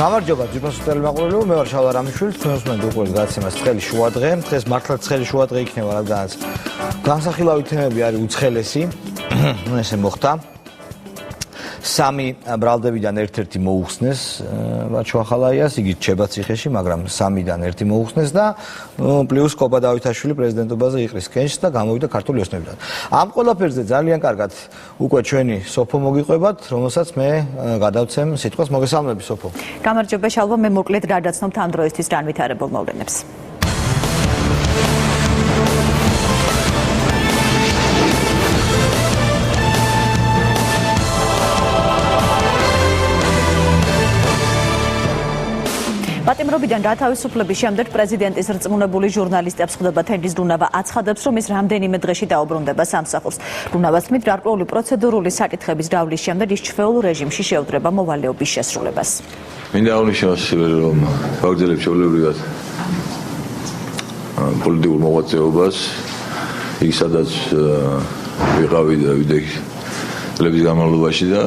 გამარჯობა ძვირფასო ტელემაყურებელო, მე ვარ შალვა რამიშვილი, თქვენ უსმენთ უყურებთ გადაცემას ცხელი შუადღე. დღეს მართლაც ცხელი შუადღე იქნება, რადგანაც განსახილავი თემები არის უცხელესი. ესე მოხდა. სამი ბრალდებიდან ერთ-ერთი მოუხსნეს ბაჩო ახალაიას, იგი რჩება ციხეში, მაგრამ სამიდან ერთი მოუხსნეს და პლუს კობა დავითაშვილი პრეზიდენტობაზე იყრის კენჭს და გამოვიდა ქართული ოსნებიდან. ამ ყველაფერზე ძალიან კარგად უკვე ჩვენი სოფო მოგიყვებათ, რომელსაც მე გადავცემ სიტყვას. მოგესალმები სოფო. გამარჯობა შალვა, მე მოკლედ გადაცნობთ ამ დროისთვის განვითარებულ მოვლენებს. პატიმრობიდან გათავისუფლების შემდეგ პრეზიდენტის რწმუნებული ჟურნალისტებს ხვდება თენგიზ რუნავა აცხადებს, რომ ის რამდენიმე დღეში დაუბრუნდება სამსახურს. რუნავას თქმით, გარკვეული პროცედურული საკითხების გავლის შემდეგ ის ჩვეულ რეჟიმში შეუძრება მოვალეობის შესრულებას. მინდა აღნიშნოს, რომ ვაგრძელებ ჩვეულებრივად პოლიტიკურ მოღვაწეობას, იქ სადაც ვიყავი და ვიდექი წლების განმავლობაში და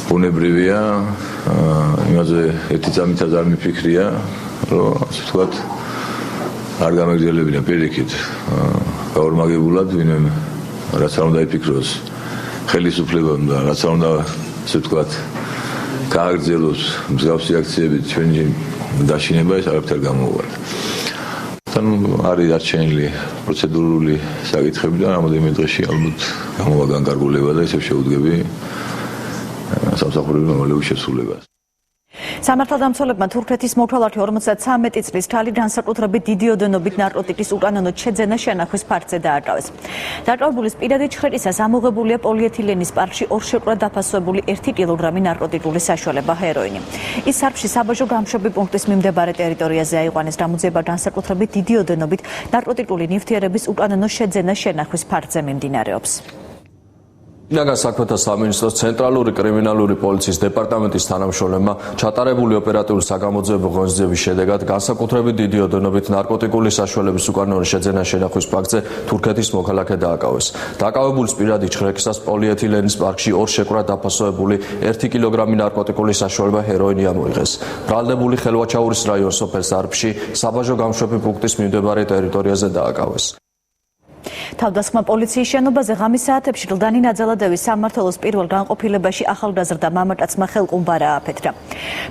ბუნებრივია იმაზე ერთი წამითაც არ მიფიქრია, რომ ასე ვთქვათ, არ გამეგრძელებინა პირიქით გაორმაგებულად ვინმე რაც არ უნდა იფიქროს ხელისუფლებამ და რაც არ უნდა ასე ვთქვათ გააგრძელოს მსგავსი აქციებით ჩვენი დაშინება ეს არაფერ გამოუვარდა. თან არის არჩენილი პროცედურული საკითხები და რამოდენიმე დღეში ალბათ გამოვა განკარგულება და ისევ შეუდგები სამსახურების მოვალეობის შესრულებას. სამართალდამცველებმა თურქეთის მოქალაქე 53 წლის ქალი განსაკუთრებით დიდი ოდენობით ნარკოტიკის უკანონოდ შეძენა შენახვის ფაქტზე დააკავეს. დაკავებულის პირადი ჩხრეკისას ამოღებულია პოლიეთილენის პარკში ორშეკვრად დაფასებული 1 კილოგრამი ნარკოტიკული საშუალება ჰეროინი. ის სარფში საბაჟო გამშვები პუნქტის მიმდებარე ტერიტორიაზე აიყვანეს, გამოძიება განსაკუთრებით დიდი ოდენობით ნარკოტიკული ნივთიერების უკანონო შეძენა შენახვის ფაქტზე მიმდინარეობს. შინაგან საქმეთა სამინისტროს ცენტრალური კრიმინალური პოლიციის დეპარტამენტის თანამშრომლებმა ჩატარებული ოპერატიული საგამოძიებო ღონისძიების შედეგად განსაკუთრებით დიდი ოდენობით ნარკოტიკული საშუალების უკანონო შეძენა შენახვის ფაქტზე თურქეთის მოქალაქე დააკავეს. დაკავებულის პირადი ჩხრეკისას პოლიეთილენის პარკში ორშეკვრად დაფასებული 1 კილოგრამი ნარკოტიკული საშუალება ჰეროინი ამოიღეს. ბრალდებული ხელვაჩაურის რაიონის სოფელ სარფში საბაჟო გამშვები პუნქტის მიმდებარე ტერიტორიაზე დააკავეს. თავდასხმა პოლიციის შენობაზე ღამის საათებში გლდანი ნაძალადევის სამმართველოს პირველ განყოფილებაში ახალგაზრდა მამაკაცმა ხელყუმბარა აფეთქა.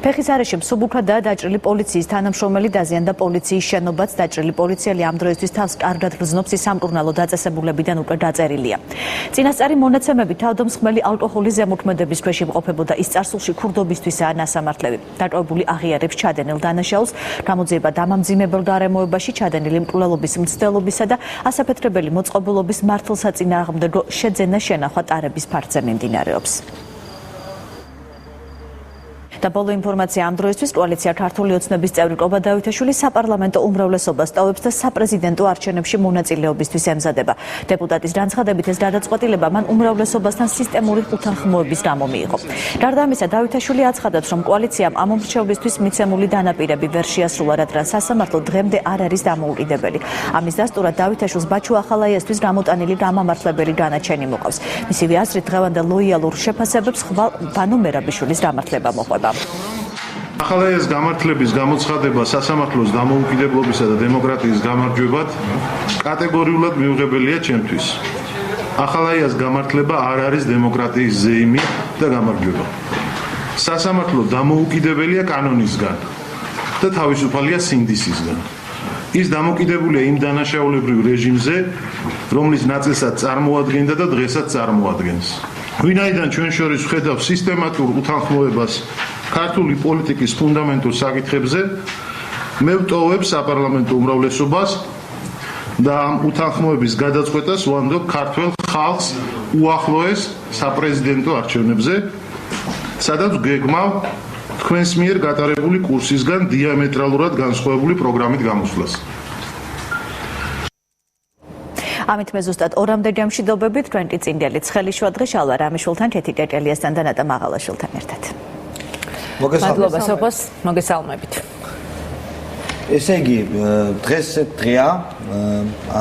ფეხის არეში მსუბუქადაა დაჭრილი პოლიციის თანამშრომელი დაზიანდა პოლიციის შენობაც. დაჭრილი პოლიციელი ამ დროისთვის თავს კარგად გრძნობს, ის სამკურნალო დაწესებულებიდან უკვე დაწერილია. წინასწარი მონაცემებით თავდამსხმელი ალკოჰოლის ზემოქმედების ქვეშ იმყოფებოდა, ის წარსულში ქურდობისთვისაა ნასამართლები. დაკავებული აღიარებს ჩადენილ დანაშაულს, გამოძიება დამამძიმებელ გარემოებაში ჩადენილი მკვლელობის მცდელობისა და ასაფეთქებელი მოწყობილობის მართლსაწინააღმდეგო შეძენა შენახვა ტარების ფაქტზე მიმდინარეობს. და ბოლო ინფორმაცია ამ დროისთვის კოალიცია ქართული ოცნების წევრი კობა დავითაშვილი საპარლამენტო უმრავლესობას ტოვებს და საპრეზიდენტო არჩევნებში მონაწილეობისთვის ემზადება. დეპუტატის განცხადებით ეს გადაწყვეტილება მან უმრავლესობასთან სისტემური უთანხმოების გამო მიიღო. გარდა ამისა, დავითაშვილი აცხადებს, რომ კოალიციამ ამ მომრჩევლისთვის მიცემული დანაპირები ვერ შეასრულა, რადგან სასამართლო დღემდე არ არის დამოუკიდებელი. ამის დასტურად დავითაშვილს ბაჩო ახალაიასთვის გამოტანილი გამამართლებელი განაჩენი მოყავს. მისივე აზრით, დღევანდელ ლოიალურ შეფასებებს ხვალ ბანო მერაბიშვილის გამართლება მოყვება. ახალაიას გამართლების გამოცხადება სასამართლოს დამოუკიდებლობისა და დემოკრატიის გამარჯვებად კატეგორიულად მიუღებელია ჩემთვის. ახალაიას გამართლება არ არის დემოკრატიის ზეიმი და გამარჯვება. სასამართლო დამოუკიდებელია კანონისგან და თავისუფალია სინდისისგან. ის დამოკიდებულია იმ დანაშაულებრივ რეჟიმზე, რომლის ნაწილსაც წარმოადგენდა და დღესაც წარმოადგენს. ვინაიდან ჩვენ შორის ვხედავ სისტემატურ უთანხმოებას ქართული პოლიტიკის ფუნდამენტურ საკითხებზე, მე ვტოვებ საპარლამენტო უმრავლესობას და ამ უთანხმოების გადაწყვეტას ვანდობ ქართველ ხალხს უახლოეს საპრეზიდენტო არჩევნებზე, სადაც გეგმავ თქვენს მიერ გატარებული კურსისგან დიამეტრალურად განსხვავებული პროგრამით გამოსვლას. ამით მე ზუსტად ორამდე გამშვიდობებით, თქვენ კი წინდელი ცხელი შუადღე შალვა რამიშვილთან, ქეთი კეკელიასთან და ნატა მაღალაშვილთან ერთად. მოგესალმებით. სოფოს, მოგესალმებით. ესე იგი, დღეს დღეა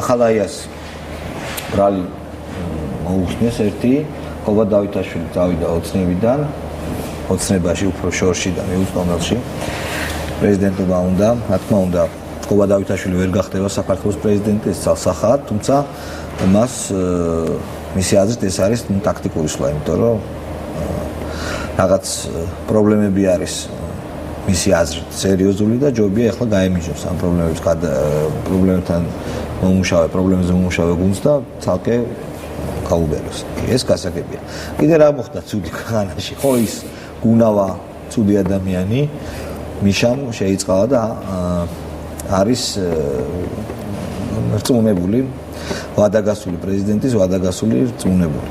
ახალაიას ბრალი მოუხსნეს ერთი, ყობა დავითაშვილი წავიდა ოცნებიდან ოცნებაში, უფრო შორში და მიუწვდომელში. პრეზიდენტობა უნდა, რა თქმა უნდა, ყოვა დავითაშვილი ვერ გახდება საქართველოს პრეზიდენტის ძალსახად, თუმცა მას მისი აზრით ეს არის ტაქტიკური სვლა, იმიტომ რომ რაღაც პრობლემები არის მისი აზრით სერიოზული და ჯობია ახლა გაემიჯნოს ამ პრობლემებთან მომუშავე გუნდს და ცალკე გაუბეროს. ეს გასაგებია. კიდე რა მოხდა ცუდი ქვეყანაში? ხო ის გუნავა ცუდი ადამიანი მიშამ შეიწყალა და არის რწმუნებული ვადაგასული პრეზიდენტის ვადაგასული რწმუნებული.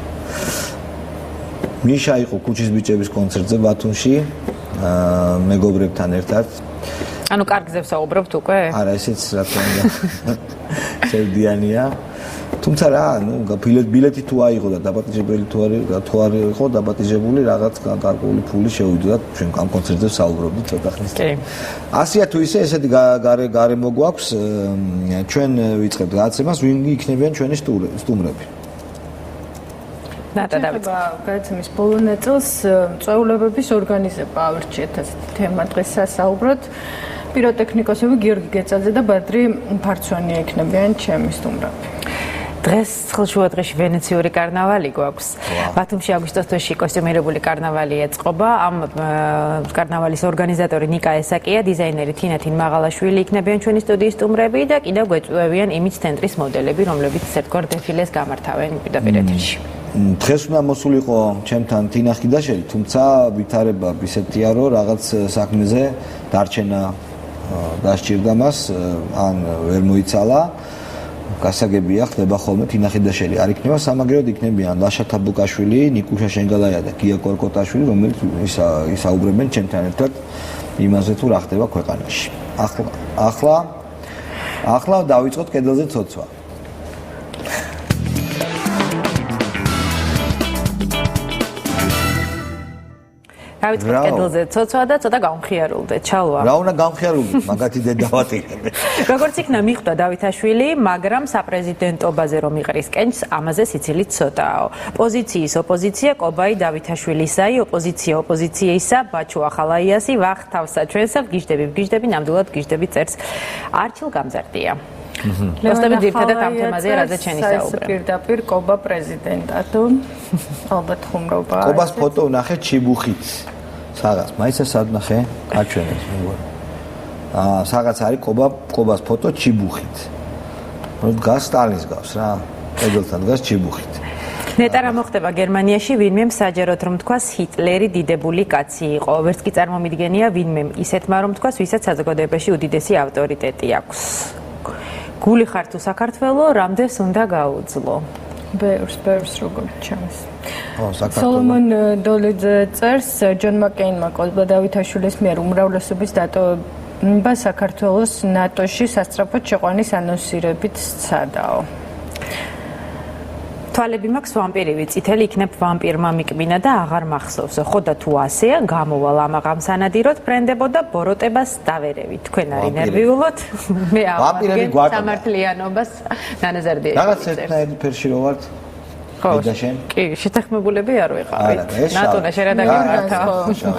მიშა იყო ქუჩის ბიჭების კონცერტზე ბათუმში მეგობრებთან ერთად. ანუ კარგზე ვსაუბრობთ უკვე? არა, ესეც რა თქმა უნდა სევდიანია. თუმცა რა, ბილეთი თუ აიღო და დაპატიჟებელი თუ არ იყო დაპატიჟებული რაღაც გარკვეული ფული შევიდოდა ჩვენ ამ კონცერტზე ვსაუბრობდით ცოტა ხნის წინ. ასია თუ ისე ესეთი გარემო გვაქვს ჩვენ ვიწყებთ გადაცემას ვინ იქნებიან ჩვენი სტუმრები. გადაცემის ბოლო ნაწილს წვეულებების ორგანიზება ავრჩიეთ ასეთი თემა დღეს სასაუბროთ. პიროტექნიკოსები გიორგი გეწაძე და ბადრი ფარცვანი იქნებიან ჩემი სტუმრები. დღეს ხელშუადღეში ვენეციური კარნავალი გვაქვს. ბათუმში აგვისტოს თვეში კოსტიუმირებული კარნავალი ეწყობა. ამ კარნავალის ორგანიზატორი ნიკა ესაკია, დიზაინერი თინათინ მაღალაშვილი იქნებიან ჩვენი სტუდიის სტუმრები და კიდევ გვეწვევიან იმით ცენტრის მოდელები, რომლებიც ერთგვარ დეფილეს გამართავენ პირდაპირ ეთერში. დღეს უნდა მოსულიყო ჩემთან თინა ხიდაშელი, თუმცა ვითარება ისეთია, რომ რაღაც საქმეზე დარჩენა დასჭირდა მას, ან ვერ მოიცალა. გასაგებია ხდება ხოლმე თინა ხიდაშელი არ იქნება, სამაგეროდ იქნებიან ლაშა თაბუკაშვილი, ნიკუშა შენგალაია და გია კორკოტაშვილი, რომელიც ისაუბრებენ ჩემთან ერთად იმაზე თუ რა ხდება ქვეყანაში. ახლა დავიწყოთ კედელზე ცოცვა. დავიწყოთ კედელზე ცოცვა და ცოტა გამხიარულდეთ, ჩალვა. რა უნდა გამხიარულდეთ, მაგათი დედავატირები. როგორც იქნა მიხვდა დავითაშვილი, მაგრამ საპრეზიდენტობაზე რომ იყრის კენჭს, ამაზე სიცილით ცოტაო. პოზიციის ოპოზიცია კობაი დავითაშვილისაი, ოპოზიცია ოპოზიციისა, ბაჩუ ახალაიასი, ვახ თავსა ჩვენსა, ვგიჟდები, ნამდვილად ვგიჟდები წერს. არჩილ გამზარდია. ლევან ძირთადად ამ თემაზე რაზე ჩენი საუბრა. პირდაპირ კობა პრეზიდენტად. ალბათ ხუმრობა. კობას ფოტო ვნახე ჩიბუხით. საღაც, მაინც სად ნახე? გაჩვენეს მეგონა. საღაც არის კობას ფოტო ჩიბუხით. დგას სტალინის გავს რა. კედელთან დგას ჩიბუხით. ნეტა რა მოხდება გერმანიაში, ვინმე საჯეროდ რომ თქვას ჰიტლერი დიდებული კაცი იყო. ვერც კი წარმომიდგენია ვინმე ისეთმა რომ თქვას, ვისაც საზოგადოებაში უდიდესი ავტორიტეტი აქვს. გული ხარ თუ საქართველო, რამდენს უნდა გაუძლო? ბევრს როგორც ჩანს. სოლომონ დოლიძე წერს, ჯონ მაკეინმა კობა დავითაშვილის მიერ უმრავლესობის დატოვება საქართველოს ნატოში სასწრაფოდ შეყვანის ანონსირებით სცადაო. თვალები მაქვს ვამპირივი, წითელი იქნებ ვამპირმა მიკმინა და აღარ მახსოვსო. ხო და თუ ასეა, გამოვალ ამაღამ სანადიროთ, ბრენდებო და ბოროტებას დავერევით. თქვენ არის ნერვიულოთ? მე ავარგე სამართლიანობას ნანაზარდიეში. რაღაც ერთნაირი ფერში რო ვართ? კი, შეთანხმებულები არ ვიყავით. ნატონა შერადაგე მართა.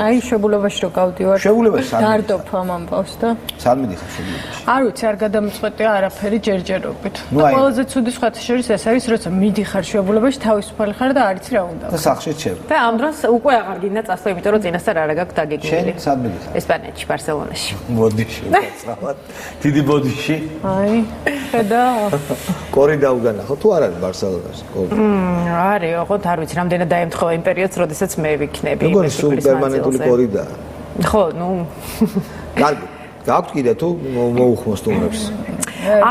აი, შებულობაში რო გავდივარ. შებულებას დარდობ ამ ამბავს და სად მიდიხარ შებულობაში? არ ვიცი, არ გადამწყვეტია არაფერი ჯერჯერობით. და ყველაზე ცუდი სხვათა შორის ეს არის, როცა მიდიხარ შებულობაში, თავისუფალი ხარ და არ იცი რა უნდა. და სახში ჩებ. და ამ დროს უკვე აღარ გინდა წასვლა, იმიტომ რომ წინასწარ არ გაქვს დაგეგმილი. შენ სად მიდიხარ? ესპანეთში, ბარსელონაში. ბოდიში, უცრავად. დიდი ბოდიში. აი, ხედა. კორი დაუგანახო თუ არ არის ბარსელონაში? კორი. არის, ოღონდ არ ვიცი, რამდენად დაემთხოვა იმ პერიოდს, როდესაც მე ვიქნები. როგორი სულ პერმანენტული კორიდა? ხო, ნუ. კარგი. გაქვთ კიდე თუ მოუხმოს სტუმრებს?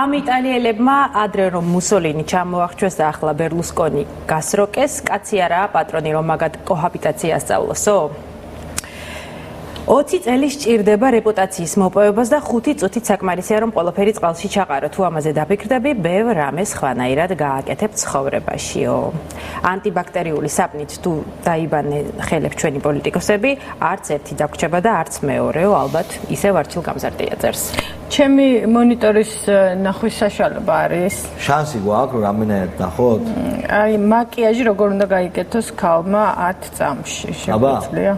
ამ იტალიელებმა ადრე რომ მუსოლინი ჩამოახჩვეს და ახლა ბერლუსკონი გასროკეს, კაცი არაა პატრონი რომ მაგათ კოჰაბიტაცია ასწავლოსო? 20 წელი სჭირდება რეპუტაციის მოპოვებას და 5 წუთით საკმარისია რომ ყველაფერი წყალში ჩაყარო. თუ ამაზე დაფიქრდები, ბევრ რამეს ხვანაირად გააკეთებ ცხოვრებაშიო. ანტიბაქტერიული საპნით თუ დაიბანე ხელებს ჩვენი პოლიტიკოსები, არც ერთი დაგვრჩება და არც მეორეო, ალბათ ისევ არჩილ გამზარდია წერს. ჩემი მონიტორის ნახვის საშუალება არის. შანსი გვაქვს რამდენად ნახოთ? აი, მაკიაჟი როგორ უნდა გაიგეთოს ქალმა 10 წამში, შეგვიძლია?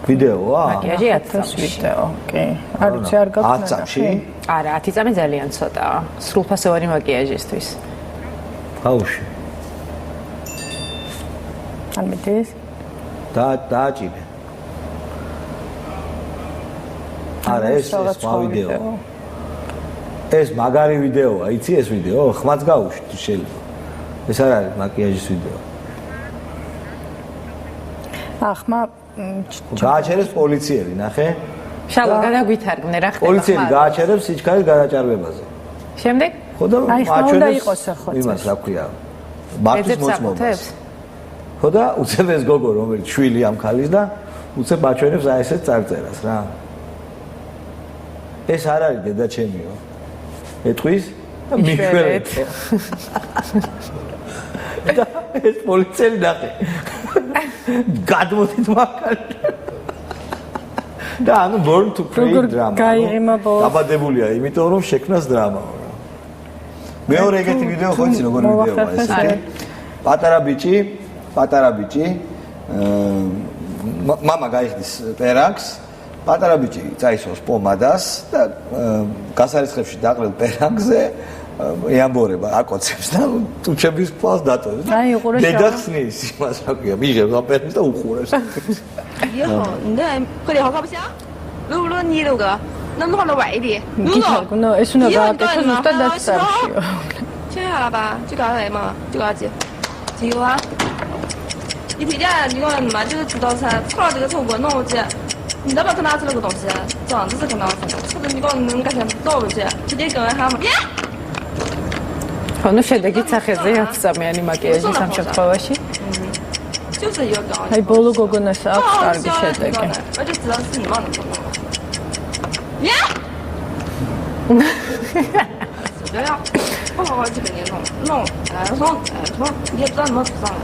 ვიდეოა? მაკიაჟი 10 წამში. ვიდეო, კი. არ ვიცი, არ გაქვს. 10 წამში? არა, 10 წამი ძალიან ცოტაა. სრულფასოვანი მაკიაჟისთვის. ბავშვი. არ მიდის? დააჭირე. არა, ეს ვიდეო. ეს მაგარი ვიდეოა, იცი ეს ვიდეო? ხმაც გაუშვი თუ შეიძლება. ეს არ არის მაკიაჟის ვიდეო. ახმა გააჩერეს პოლიციელი, ნახე? შალო, გადაგვითარგმნე რა ხდება. პოლიციელი გააჩერებს სიჩქარის გადაჭარბებაზე. შემდეგ? ხო და აი, ხმა უნდა იყოს ახლა. იმას რა ქვია? მართვის მოწმობას. ხო და უცებ ეს გოგო, რომელიც შვილი ამ ქალის და უცებ აჩვენებს აი ესეთ წარწერას რა. ეს არ არის დედა ჩემიო. ეტყვის და მიშვერეთ. და ეს პოლიციელი ნახე. გადმოდით მაგარი. და ანუ born to create drama. გაიღიმა ბოლოს. დაბადებულია, იმიტომ რომ შექმნას დრამა. მეორე ეგეთი ვიდეო ხო იცი როგორი ვიდეოა ეს? პატარა ბიჭი, მამა გაიხდის პერანგს, პატარა ბიჭი წაისვავს პომადას და გასარიცხებში დაყრილ პერანგზე ეამბორება აკოცებს და ტუჩების ფალს დატოვებს. დედა ხსნის იმას რა ქვია, მიიღებს ამ პერანგს და უყურებს. 以后你的快点好看不行？撸不撸你撸个，能不能弄歪一点？撸个。 ნუ ეს უნდა გააკეთოს ზუსტად დასწრებშიო. 切下来吧，就搞来嘛，就搞几，几个啊？一提点，你看嘛，这个煮道菜，炒了这个臭锅弄过去，你都不可拿出那个东西，这样子是可拿出的，或者你讲能干啥倒过去，直接跟他们。 ხო, ნუ შედეგი სახეზე აქვს წამიანი მაკიაჟი სამ შემთხვევაში. 就是一个高。 აი ბოლო გოგონას აქვს კარგი შედეგი. 我就知道是你妈的错了。呀！不要，不好好去给你弄，说你也不知道怎么涂上来。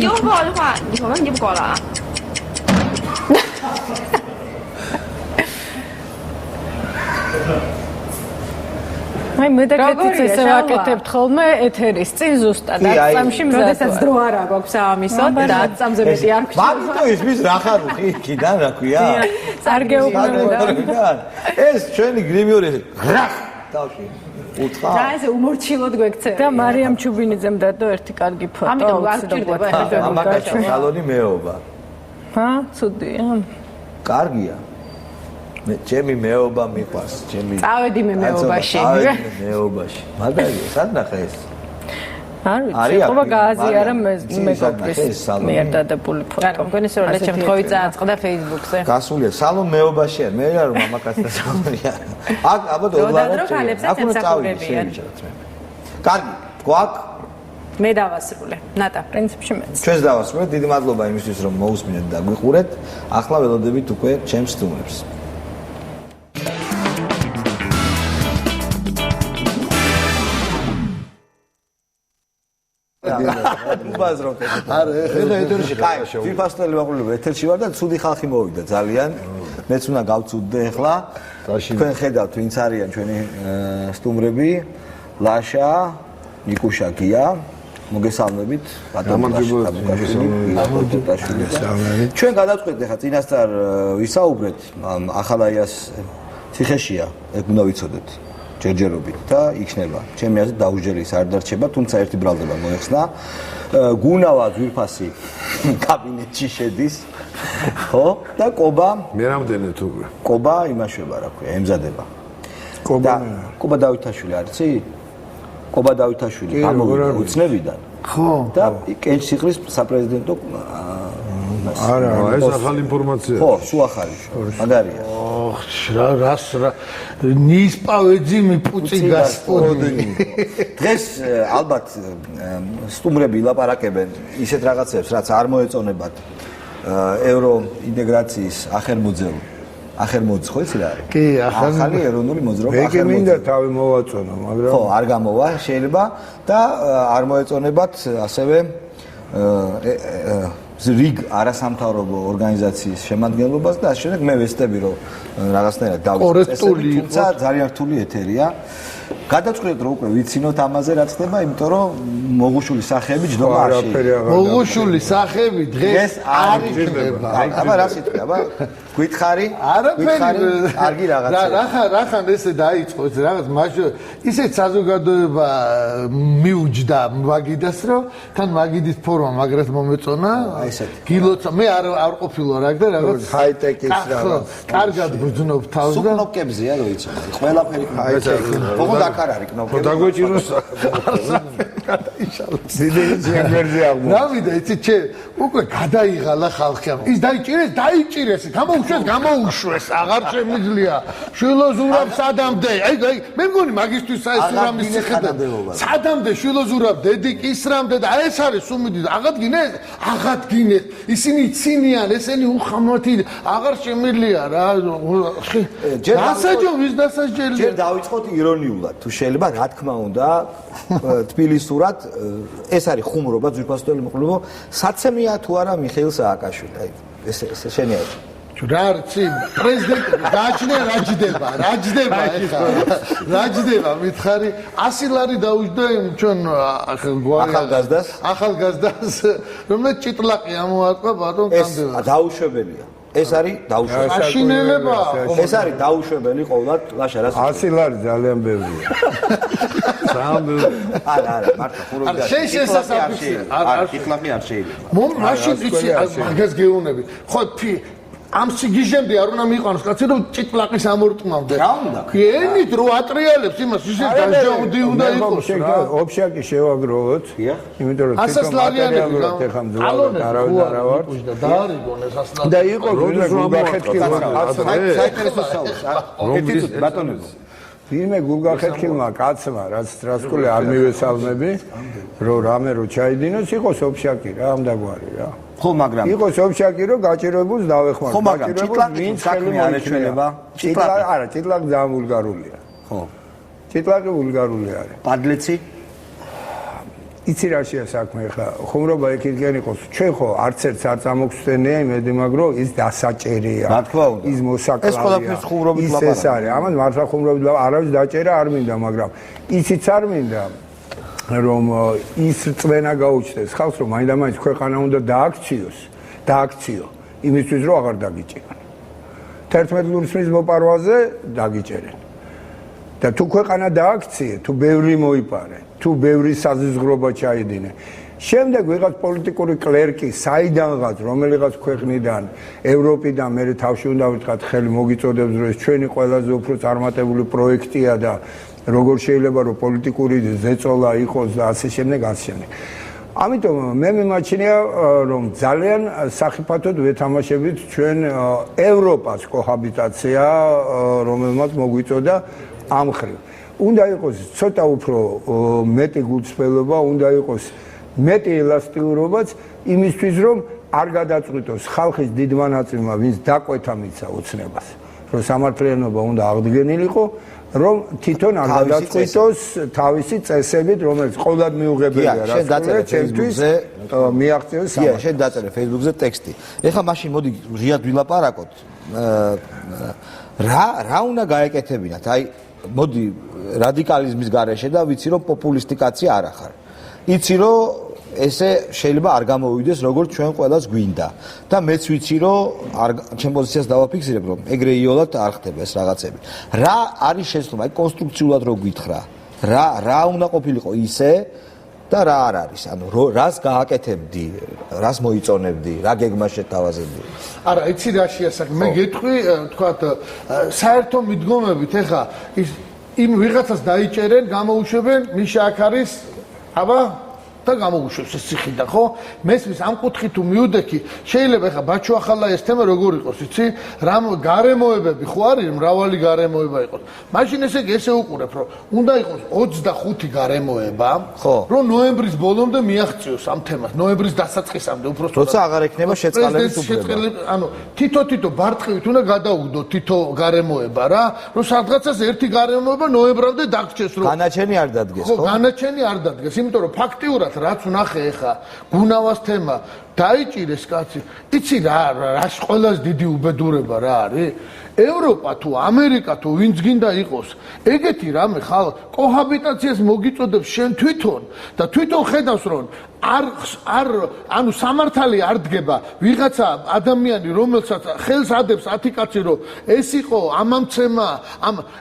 以后不好的话，以后你不搞了啊。 აი მე და კეთიც ესე ვაკეთებთ ხოლმე ეთერის წინ ზუსტად 10 წამში როდესაც დრო არ აქვს ამისო და 10 წამზე მეტი არ გვჭირდება. მაგიტო ისმის რა ხარუხი იქიდან რა ქვია? არ გეუბნებოდა. ეს ჩვენი გრიმიორი რახ თავში უთხა. და ესე უმორჩილოდ გვექცე. და მარიამ ჩუბინიძემ დადო ერთი კარგი ფოტო. ამიტომ არ გვჭირდება ეს ამაკაცი სალონი მეობა. ჰა, ცუდია. კარგია. მე ჩემი მეობა მიყვარს, ჩემი წავედი მე მეობაში. წავედი მეობაში. მაგარია, სად ნახე ეს? არ ვიცი, ყობა გააზიარა მეგობრის მიერ დადებული ფოტო. რა, მგონი სწორედ შემთხვევით წააწყდა Facebook-ზე. გასულია, სალონ მეობაში არ, მე რა რომ მამაკაცი და სალონია. აქ აბა დოდადროხალებსაც ემსახურებიან. კარგი, გვაქვს მე დავასრულე. ნატა, პრინციპში მეც. ჩვენს დავასრულეთ. დიდი მადლობა იმისთვის რომ მოусმინეთ და გვიყურეთ. ახლა ველოდებით უკვე ჩემს სტუმრებს. ბაზრობთ. არა, ეხლა ეთერში კაი, ფიფასტელი ვაყურებ ეთერში ვარ და ცუდი ხალხი მოვიდა ძალიან. მეც უნდა გავწუდდე ეხლა. თქვენ ხედავთ ვინც არიან ჩვენი სტუმრები? ლაშა, ნიკუშა გია. მოგესალმებით, ბატონო აბუკაშვილი. ჩვენ გადავწყვეტთ ეხლა წინასწარ ვისაუბრეთ ახალაიას ციხეშია, ეგ უნდა ვიცოდეთ. ჯერჯერობით და იქნება. ჩემი აზრით დაუჯერეს არ დარჩება, თუმცა ერთი ბრალდება მოეხსნა. გუნავა ძვირფასი კაბინეტში შედის. ხო? და კობა მე რამდენი თუ კობა იმაშვება რა ქვია, ემზადება. კობა დავითაშვილი არიცი? კობა დავითაშვილი გამოვიდა უცნებიდან. ხო. და კენჭსიხლის საპრეზიდენტო არა, ეს ახალი ინფორმაცია. ხო, სულ ახალი. მაგარია. რას ნისპავეძი მიპუწი გასპოდი. დღეს ალბათ სტუმრები ლაპარაკებენ ისეთ რაღაცებს, რაც არ მოეწონებათ ევრო ინტეგრაციის ახერმოძს ხო იცი რა არის? კი, ახალი ეროვნული მოძრაობა ახერმოძ. მე მინდა თავი მოვაწონო, მაგრამ ხო, არ გამოვა, შეიძლება და არ მოეწონებათ ასევე რიგ არასამთავრობო ორგანიზაციის შემადგენლობას და ასე შემდეგ მე ვესწრები რომ რაღაცნაირად დავიწყე, თუმცა ძალიან რთული ეთერია. გადაწყვეტეთ რომ უკვე ვიცინოთ ამაზე რაც ხდება, იმიტომ რომ მოგუშული სახეები ჯდომა არ შეიძლება. მოგუშული სახეები დღეს არ იქნება. აბა რა სიტყვა, აბა გითხარი? არაფერი. კარგი რაღაცა. რახან ესე დაიწყო ეს რაღაც მაშინ ისეთ საზოგადოება მიუჯდა მაგიდას რომ თან მაგიდის ფორმა მაგრად მომეწონა. გილოცა მე არ ყოფილვარ აქ და რაღაც ჰაი-ტეკის რაღაც. კარგად გძნობ თავს და კნოპკებზეა რო იცი. ყველაფერი ჰაი-ტეკი. ოღონდ აქ არ არის კნოპკები. დაგვეჭიროს გადაიშალა. სიდეიძე ვერზე აღმო. რავიდა იცი ჩე უკვე გადაიღალა ხალხი. ის დაიჭირეს, გამოუშვეს, აღარ შემიძლია. შილოზურაბ სადამდე. აი მე მგონი მაგისტვის საესურამის ციხედა. სადამდე შილოზურაბ დედი კისრამდე და აი ეს არის სუმიდი. აღადგინეს. ისინი ცინიან, ესენი უხამათი აღარ შემიძლია რა. დასაჯელი. ჯერ დავიწყოთ ირონიულად. თუ შეიძლება, რა თქმა უნდა, თბილისურად ეს არის ხუმრობა, ძვირფასდელი მოყოლო, საცემია თუ არა მიხეილ სააკაშვილი. აი ეს შენი არის. რა არცი პრეზიდენტი გააჩნია რაჯდება მითხარი 100 ლარი დაუჯდა იმ ჩვენ ახალგაზრდას რომელიც ჭიტლაკი ამოაწყა ბატონ კანდელას ეს დაუშვებელია ეს არის დაუშვებელი აშინელება ეს არის დაუშვებელი ყოვლად ლაშა რა 100 ლარი ძალიან ბევრია არა მართლა ხუროთი არ ჭიტლაკი არ შეიძლება მაშინ იცი მაგას გეუნები ხო ამ სიგიჟემდე არ უნდა მიიყვანოს კაცი რომ ჭიტლაკის ამორტმამდე რა უნდა ენით რო ატრიალებს იმას ისე დაჟაუდი უნდა იყოს რა ოფშაკი შევაგროვოთ იმიტომ რომ თვითონ მატერიალურად ეხა მძრავად არავარ და არიგონ ეს ასლანი და იყო გულგახეთქილმა საინტერესო საუბარი ბატონებს ვინმე გულგახეთქილმა კაცმა რაც სტრასკული არ მივესალმები რომ რამე რო ჩაიდინოს იყოს ოფშაკი რა ამ დაგვარი რა ხო მაგრამ იყოს ოფშაკი რომ გაჭირებულს დავეხმარ ხო მაგრამ ჭიტლაკი საქმე არ ეჩვენება ჭიტლაკი არა ჭიტლაკი ძალიან ვულგარულია ხო ჭიტლაკი ვულგარული არის პადლეცი იცი რა შეა საქმე ხა ხუმრობა იქიდან იყოს ჩვენ ხო არც ერთს არ წამოგხსენია იმედი მაგრამ ის დასაჭერია რა თქმა უნდა ის მოსაკლავია ეს ყველაფერს ხუმრობით ლაპარაკია ეს არის ამან მართლა ხუმრობით არავის დაჭერა არ მინდა მაგრამ ისიც არ მინდა რომ ის წვენა გაუჩნდეს ხალხს რომ მაინდა-მაინც ქვეყანა უნდა დააქციო იმისთვის რომ აღარ დაგიჭირონ 11 ლურსმის მოპარვაზე დაგიჭერენ და თუ ქვეყანა დააქციე თუ ბევრი მოიპარე თუ ბევრი საზიზღრობა ჩაიდინე შემდეგ ვიღაც პოლიტიკური კლერკი საიდანღაც რომელიღაც ქვეყნიდან ევროპიდან მე თავში უნდა ვიტყათ ხელი მოგიწოდებს რომ ეს ჩვენი ყველაზე უფრო წარმატებული პროექტია და როგორ შეიძლება რომ პოლიტიკური ზეწოლა იყოს და ასე შემდეგ. ამიტომ მე მიმაჩნია რომ ძალიან სახიფათოდ ვეთამაშებით ჩვენ ევროპას კოჰაბიტაცია რომელმაც მოგვიწოდა ამ ხრივ. უნდა იყოს ცოტა უფრო მეტი გულწრფელობა, უნდა იყოს მეტი ელასტიურობაც იმისთვის რომ არ გადაწყვიტოს ხალხის დიდმა ნაწილმა ვინც დაკვეთა მიცა ოცნებას რომ სამართლიანობა უნდა აღდგენილიყო რომ თვითონ არ გადაწყვიტოს თავისი წესებით რომელიც ყოველად მიუღებელია რა ჩემთვის მიაღწიოს სამართლს შენ დაწერე Facebook-ზე ტექსტი ეხლა მაშინ მოდი ღიად ვილაპარაკოთ რა უნდა გაეკეთებინათ აი მოდი რადიკალიზმის გარეშე და ვიცი რომ პოპულისტიკაცი არ ახარ იცი რომ ესე შეიძლება არ გამოვიდეს როგორც ჩვენ ყველას გვინდა და მეც ვიცი რომ ჩემ პოზიციას დავაფიქსირებ რომ ეგრე იოლად არ ხდება ეს რაღაცები რა არის შეცდომა აი კონსტრუქციულად რო გითხრა რა უნდა ყოფილიყო ისე და რა არ არის ანუ რას გააკეთებდი რას მოიწონებდი რა გეგმა შეთავაზებდი არა იცი რა შეასახე მე გეტყვი თქვათ საერთო მიდგომებით ეხა ის იმ ვიღაცას დაიჭერენ გამოუშვებენ მიშა აქ არის აბა და გამოუშვებს ეს ციხიდან ხო მესმის ამ კუთხით თუ მიუდექი შეიძლება ეხა ბაჩო ახალა ეს თემა როგორ იყოს იცი რამ გარემოებები ხო არის მრავალი გარემოება იყოს მაშინ ესე უყურებ რომ უნდა იყოს 25 გარემოება რომ ნოემბრის ბოლომდე მიაღწიოს ამ თემას ნოემბრის დასაწყისამდე უბრალოდ როცა აღარ ექნება შეწყალების უფლება ანუ თითო ბარტყივით უნდა გადაუგდო თითო გარემოება რა რომ სადღაცას ერთი გარემოება ნოემბრამდე დაგჭეს რომ განაჩენი არ დადგეს ხო განაჩენი არ დადგეს იმიტომ რომ ფაქტიურად რაც ვნახე ეხა გუნავას თემა დაიჭირეს კაცი. იცი რა ყველაზე დიდი უბედურება რა არის? ევროპა თუ ამერიკა თუ ვინც გინდა იყოს, ეგეთი რამე ხალხ კოჰაბიტაციას მოგიწოდებს შენ თვითონ და თვითონ ხედავს რომ ანუ სამართალი არ დგება ვიღაცა ადამიანი რომელსაც ხელს ადებს 10 კაცი რომ ეს იყო ამამცემა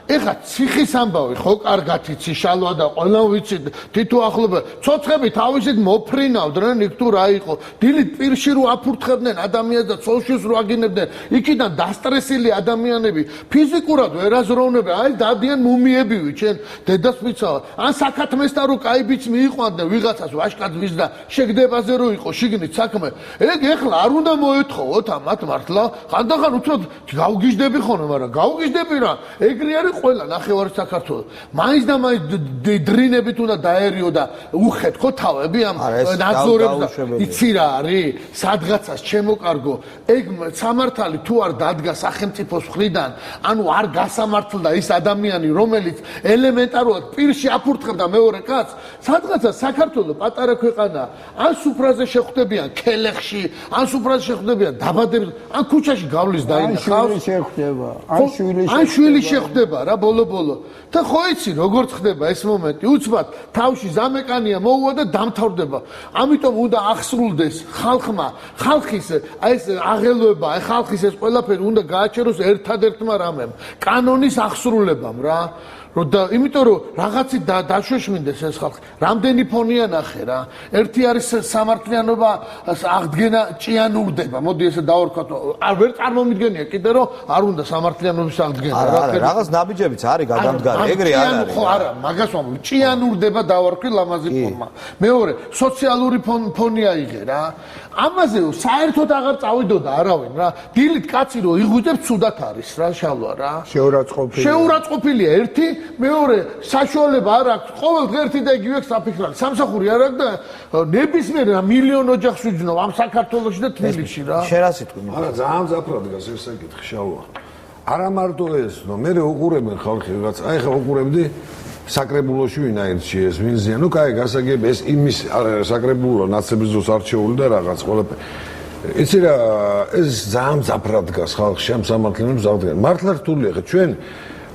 ეხა ციხის ამბავი ხო კარგად იცი შალვა და ყველა ვიცით თითო ახლობა ცოცხები თავისით მოფრინავდნენ იქ თუ რა იყო დილით პირში რო აფურთხებდნენ ადამიანს და ცოლშიც რო აგინებდნენ იქიდან დასტრესილი ადამიანები ფიზიკურად ვერ აზროვნებენ აი დადიან მუმიებივი ჩვენ დედას ვიცავ ან საკათმესთან რო კაი ბიჭს მიიყვანდნენ ვიღაცას ვაშკაცვის და შეგდებაზე რო იყო შიგნით საქმე ეგ ეხლა არ უნდა მოეთხოვოთ ამათ მართლა ხანდახან უცბად გავგიჟდები ხოლმე მაგრამ გავგიჟდები რა ეგრე არის ყველა ნახევარი საქართველოს მაინც და მაინც დრინებით უნდა დაერიო და უხეთ ხო თავები ამ ნაძორებს და იცი რა არის სადღაცას ჩემოკარგო ეგ სამართალი თუ არ დადგა სახელმწიფოს მხრიდან ანუ არ გასამართლდა ის ადამიანი რომელიც ელემენტარულად პირში აფურთხებდა მეორე კაცს სადღაცა საქართველოს პატარა ქვეყანა ან სუფრაზე შეხვდებიან ქელეხში ან სუფრაზე შეხვდებიან დაბადების ან ქუჩაში გავლის დაინახავს ან შვილი შეხვდება რა ბოლო და ხო იცი როგორც ხდება ეს მომენტი უცბად თავში ზამეკანია მოუვა და დამთავრდება ამიტომ უნდა ახსრულდეს ხალხმა ხალხის ეს აღელვება აი ხალხის ეს ყველაფერი უნდა გააჩეროს ერთადერთმა რამემ კანონის ახსრულებამ რა და იმიტომ რომ რაღაცი დაშოშმინდეს ეს ხალხი რამდენი ფონია ნახე რა ერთი არის სამართლიანობა აღდგენა ჭიანურდება მოდი ესე დავარქვათ არ ვერ წარმომიდგენია კიდე რომ არ უნდა სამართლიანობის აღდგენა რა რაღაც ნაბიჯებიც არის გადამდგარი ეგრე არ არის ხო არა მაგას ვამბობ ჭიანურდება დავარქვი ლამაზი ფორმა მეორე სოციალური ფონი აიღე რა ამაზე საერთოდ აღარ წავიდოდა არავინ რა დილით კაცი რო იღუძებს ცუდად არის რა შალვა რა შეურაცხყოფილია ერთი მეორე საშუალება არ აქვს ყოველ დღე ერთი და იგივე საფიქრალი სამსახური არ აქვს და ნებისმიერ მილიონ ოჯახს ვიძნო ამ საქართველოში და თბილისში რა შენ რა სიტყვი არა ძალიან ზაფრად დგას ეს საკითხი შალვა არა მარტო ეს ნო მე უყურებენ ხალხი რაღაც აი ხა უყურებდი საკრებულოში ვინაირჩი ეს ვინზია ნუ კაი გასაგები ეს იმის საკრებულო ნაცების დროს არჩეული და რაღაც ყველაფერი იცი რა ეს ძალიან ზაფრად დგას ხალხში ამ სამართლიანობის აღდგენა მართლა რთულია ხა ჩვენ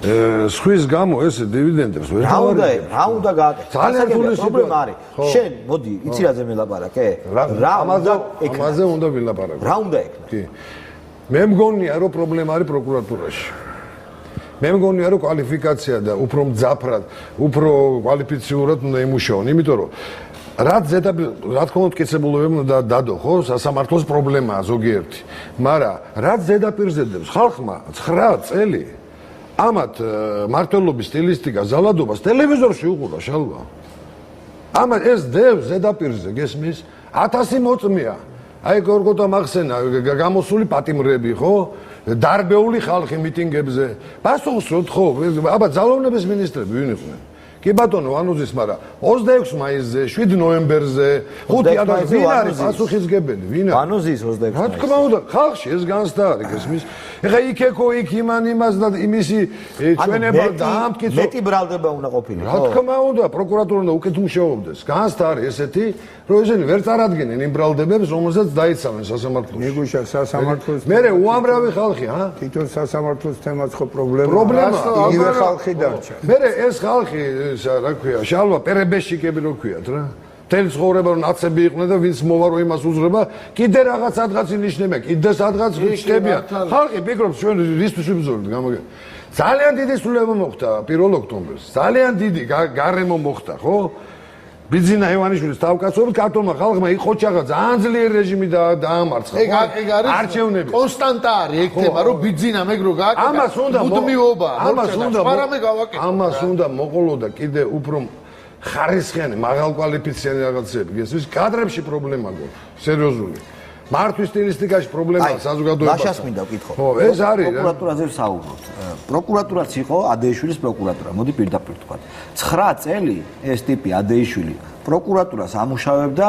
სხვის გამო ეს დივიდენდებს ვერ დავარდე რა უნდა გააკეთო ძალიან რთული პრობლემა არის შენ მოდი იცი რაზე მელაპარაკე რა ამაზე უნდა ვილაპარაკო რა უნდა ეკნა კი მე მგონია რომ პრობლემა არის პროკურატურაში მე მგონია რომ კვალიფიკაცია და უფრო მძაფრად უფრო კვალიფიციურად უნდა იმუშაონ იმიტომ რომ რაც რა თქმა უნდა მტკიცებულებები უნდა დადო ხო სასამართლოს პრობლემაა ზოგიერთი მაგრამ რაც ზედაპირზე დებს ხალხმა 9 წელი ამათ მართლობის სტილისტიკა ზალადობას ტელევიზორში უყურა შალვა ამათ ეს დევს ზედაპირზე გესმის 1000 მოწმეა აი გორგოთა მახსენა გამოსული პატიმრები ხო დარბეული ხალხი მიტინგებზე პასუხს უთხოვ აბა ძალოვნების ministrები ვინ იყვნენ კი ბატონო ანუზის მაგრამ 26 მაისზე 7 ნოემბერზე 5 ადამიანი ვინ არის პასუხისგებელი ვინ არის ანუზის 26 რა თქმა უნდა ხალხში ეს განცდა არის გესმის ეხა იქ იმას და იმისი ჩვენება დაამტკიცო მეტი ბრალდება უნდა ყოფილიყო რა თქმა უნდა პროკურატურა უნდა უკეთ მუშაობდეს განცდა არის ესეთი რომ ესენი ვერ წარადგენენ იმ ბრალდებებს რომელსაც დაიცავენ სასამართლოში მიგუშა სასამართლოს მე უამრავი ხალხი თვითონ სასამართლოს თემაც ხო პრობლემაა იგივე ხალხი დარჩა მე ეს ხალხი რა ქვია შალვა პერებეშიკები რო ქვიათ რა თელ ცხოვრება რომ ნაცები იყვნენ და ვინც მოვა რომ იმას უძრება კიდე რაღაც სადღაც ინიშნება კიდე სადღაც ხდებიან ხალხი ფიქრობს ჩვენ რისთვის ვიბრძოლეთ გამოგე ძალიან დიდი სრულება მოხდა 1 ოქტომბერს ძალიან დიდი გარემო მოხდა ხო ბიძინა ივანიშვილის თავკაცობით ქართულმა ხალხმა იყოჩაღა ძალიან ძლიერი რეჟიმი დაამარცხა ეგ არის არჩევნები კონსტანტა არის ეგ თემა რომ ბიძინა მეგრო გააკეთა ამას უნდა მუდმივობა ამას უნდა მოყოლოდა კიდე უფრო ხარისხიანი მაღალკვალიფიციანი რაღაცები გესმის კადრებში პრობლემა გვაქვს სერიოზული მართვის სტილისტიკაში პრობლემაა საზოგადოებაში ლაშას მინდა ვკითხო ხო ეს არის პროკურატურაზე ვსაუბრობთ პროკურატურაც იყო ადეიშვილის პროკურატურა მოდი პირდაპირ თქვა 9 წელი ეს ტიპი ადეიშვილი პროკურატურას ამუშავებდა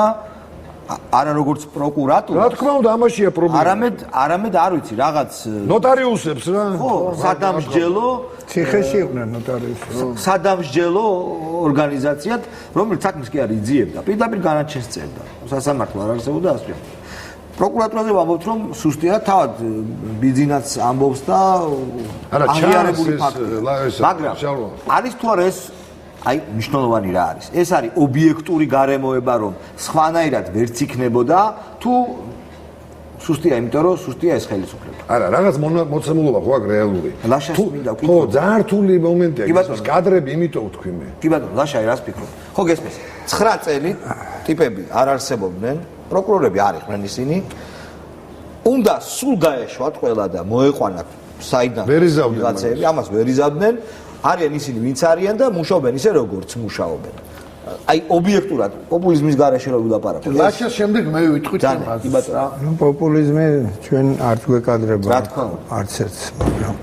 არა როგორც პროკურატურა რა თქმა უნდა ამაშია პრობლემა არამედ არ ვიცი რაღაც ნოტარიუსებს რა ხო სადამსჯელო ციხეში იყვნენ ნოტარიუსები სადამსჯელო ორგანიზაციად რომელიც საქმეს კი არ იძიებდა პირდაპირ განაჩენს წერდა სასამართლო არ არსებობდა ასე პროკურატურაზე ვამბობთ, რომ სუსტია თავად ბიძინაც ამბობს და აღიარებული ფაქტია. მაგრამ არის თუ არა ეს აი მნიშვნელოვანი რა არის? ეს არის ობიექტური გარემოება, რომ სხვანაირად ვერც იქნებოდა თუ სუსტია, იმიტომ რომ სუსტია ეს ხელისუფლება. არა, რაღაც მოცემულობა ხო აქვს რეალური. ლაშას მინდა ვკითხო. ხო, ძალიან რთული მომენტია. ის კადრები იმიტომ ვთქვი მე. კი ბატონო, ლაშა რას ფიქრობ? ხო გესმის. 9 წელი ტიპები არ არსებობდნენ, პროკურორები არ იყვნენ ისინი. უნდა სულ გაეშვათ ყველა და მოეყვანათ საიდან ვიღაცები, ამას ვერ იზავდნენ. არიან ისინი ვინც არიან და მუშაობენ ისე როგორც მუშაობენ. აი ობიექტურად პოპულიზმის გარეშე რო ვილაპარაკო. ლაშას შემდეგ მე ვიტყვით ამას. პოპულიზმი ჩვენ არც გვეკადრება. არც ერთს, მაგრამ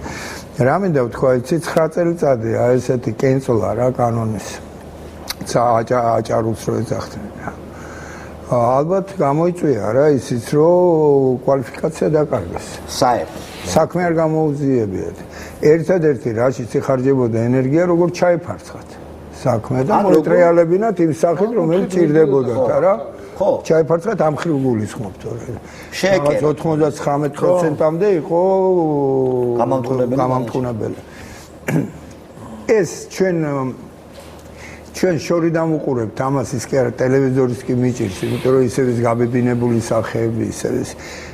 რა მინდა ვთქვა, იცი 9 წელიწადი აი ესეთი კენწოლა რა კანონის. აჭარულს რო ეძახდნენ რა. ალბათ გამოიწვია რა ისიც რომ კვალიფიკაცია დაკარგეს. საქმე არ გამოუძიებიათ. ერთადერთი რაშიც იხარჯებოდა ენერგია, როგორც ჩაიფარცხათ. საქმე და მოეტრიალებინათ იმ სახით, რომელიც ჭირდებოდათ, არა? ხო. ჩაიფარცხათ ამ ხრივ გულისხმობთ, თორე. შეკერა 99%-მდე იყო გამამტყუნებელი. ეს ჩვენ შორიდან ვუყურებთ ამას, ის კი არა ტელევიზორის კი მიჭირს, იმიტომ რომ ისევ ის გაბებინებული სახეები, ისევ ის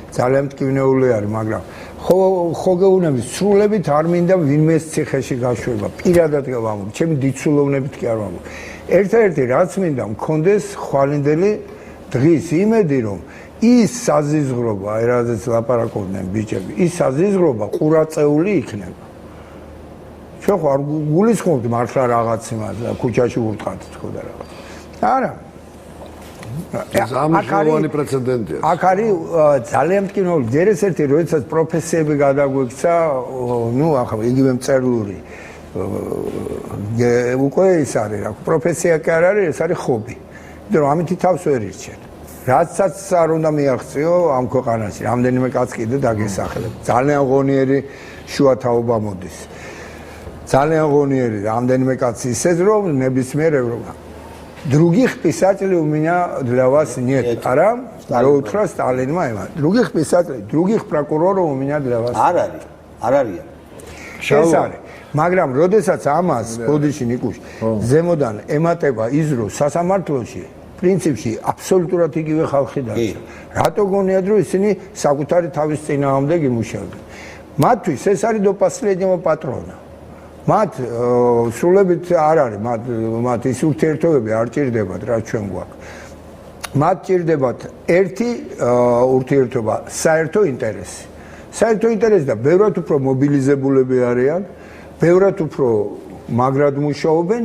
ძალიან მტკივნეული არის, მაგრამ ხო გეუბნები, სრულებით არ მინდა ვინმეს ციხეში გაშვება. პირადად გავამბობ, ჩემი დიცულოვნებით კი არ ვამბობ. ერთ-ერთი რაც მინდა მქონდეს ხვალინდელი დღის იმედი, რომ ის საზიზღრობა, აი რაზეც ლაპარაკობდნენ ბიჭები, ის საზიზღრობა ყურაწეული იქნება. ჩვენ ხო არ გულისხმობთ მართლა რაღაც იმას და ქუჩაში ვურტყათ თქო და რაღაც. არა. ეს ამჟამოვანი პრეცედენტია. აქ არის ძალიან მტკივნეული. ჯერეს ერთი როდესაც პროფესიები გადაგვექცა, ნუ ახლა იგივე მწერლური. უკვე ის არის რა, პროფესია კი არ არის, ეს არის ხობი. იმიტომ რომ ამით თავს ვერ ირჩენ. რაცაც არ უნდა მიაღწიო ამ ქვეყანაში, რამდენიმე კაც კიდე დაგესახლებ. ძალიან ღონიერი შუათაობა მოდის. ძალიან ღონიერი, რამდენიმე კაცი ისეთ რომ ნებისმიერ ევროპა. Других писателей у меня для вас нет. Ара, утро Сталинმა ема. Других писателей, других прокуроров у меня для вас. არ არის. არ არის. ეს არის. მაგრამ როდესაც ამას ბოდიში ნიკუშ ზემოდან ემატება ის რომ სასამართლოში პრინციპში აბსოლუტურად იგივე ხალხი დარჩა. რატო გონიათ რომ ისინი საკუთარი თავის წინააღმდეგ იმუშავებენ? მათთვის ეს არის до последнего патрона. მათ სრულებით არ არის, მათ ის ურთიერთობები არ ჭირდებათ რა ჩვენ გვაქვს. მათ ჭირდებათ ერთი ურთიერთობა, საერთო ინტერესი. საერთო ინტერესი და ბევრად უფრო მობილიზებულები არიან, ბევრად უფრო მაგრად მუშაობენ,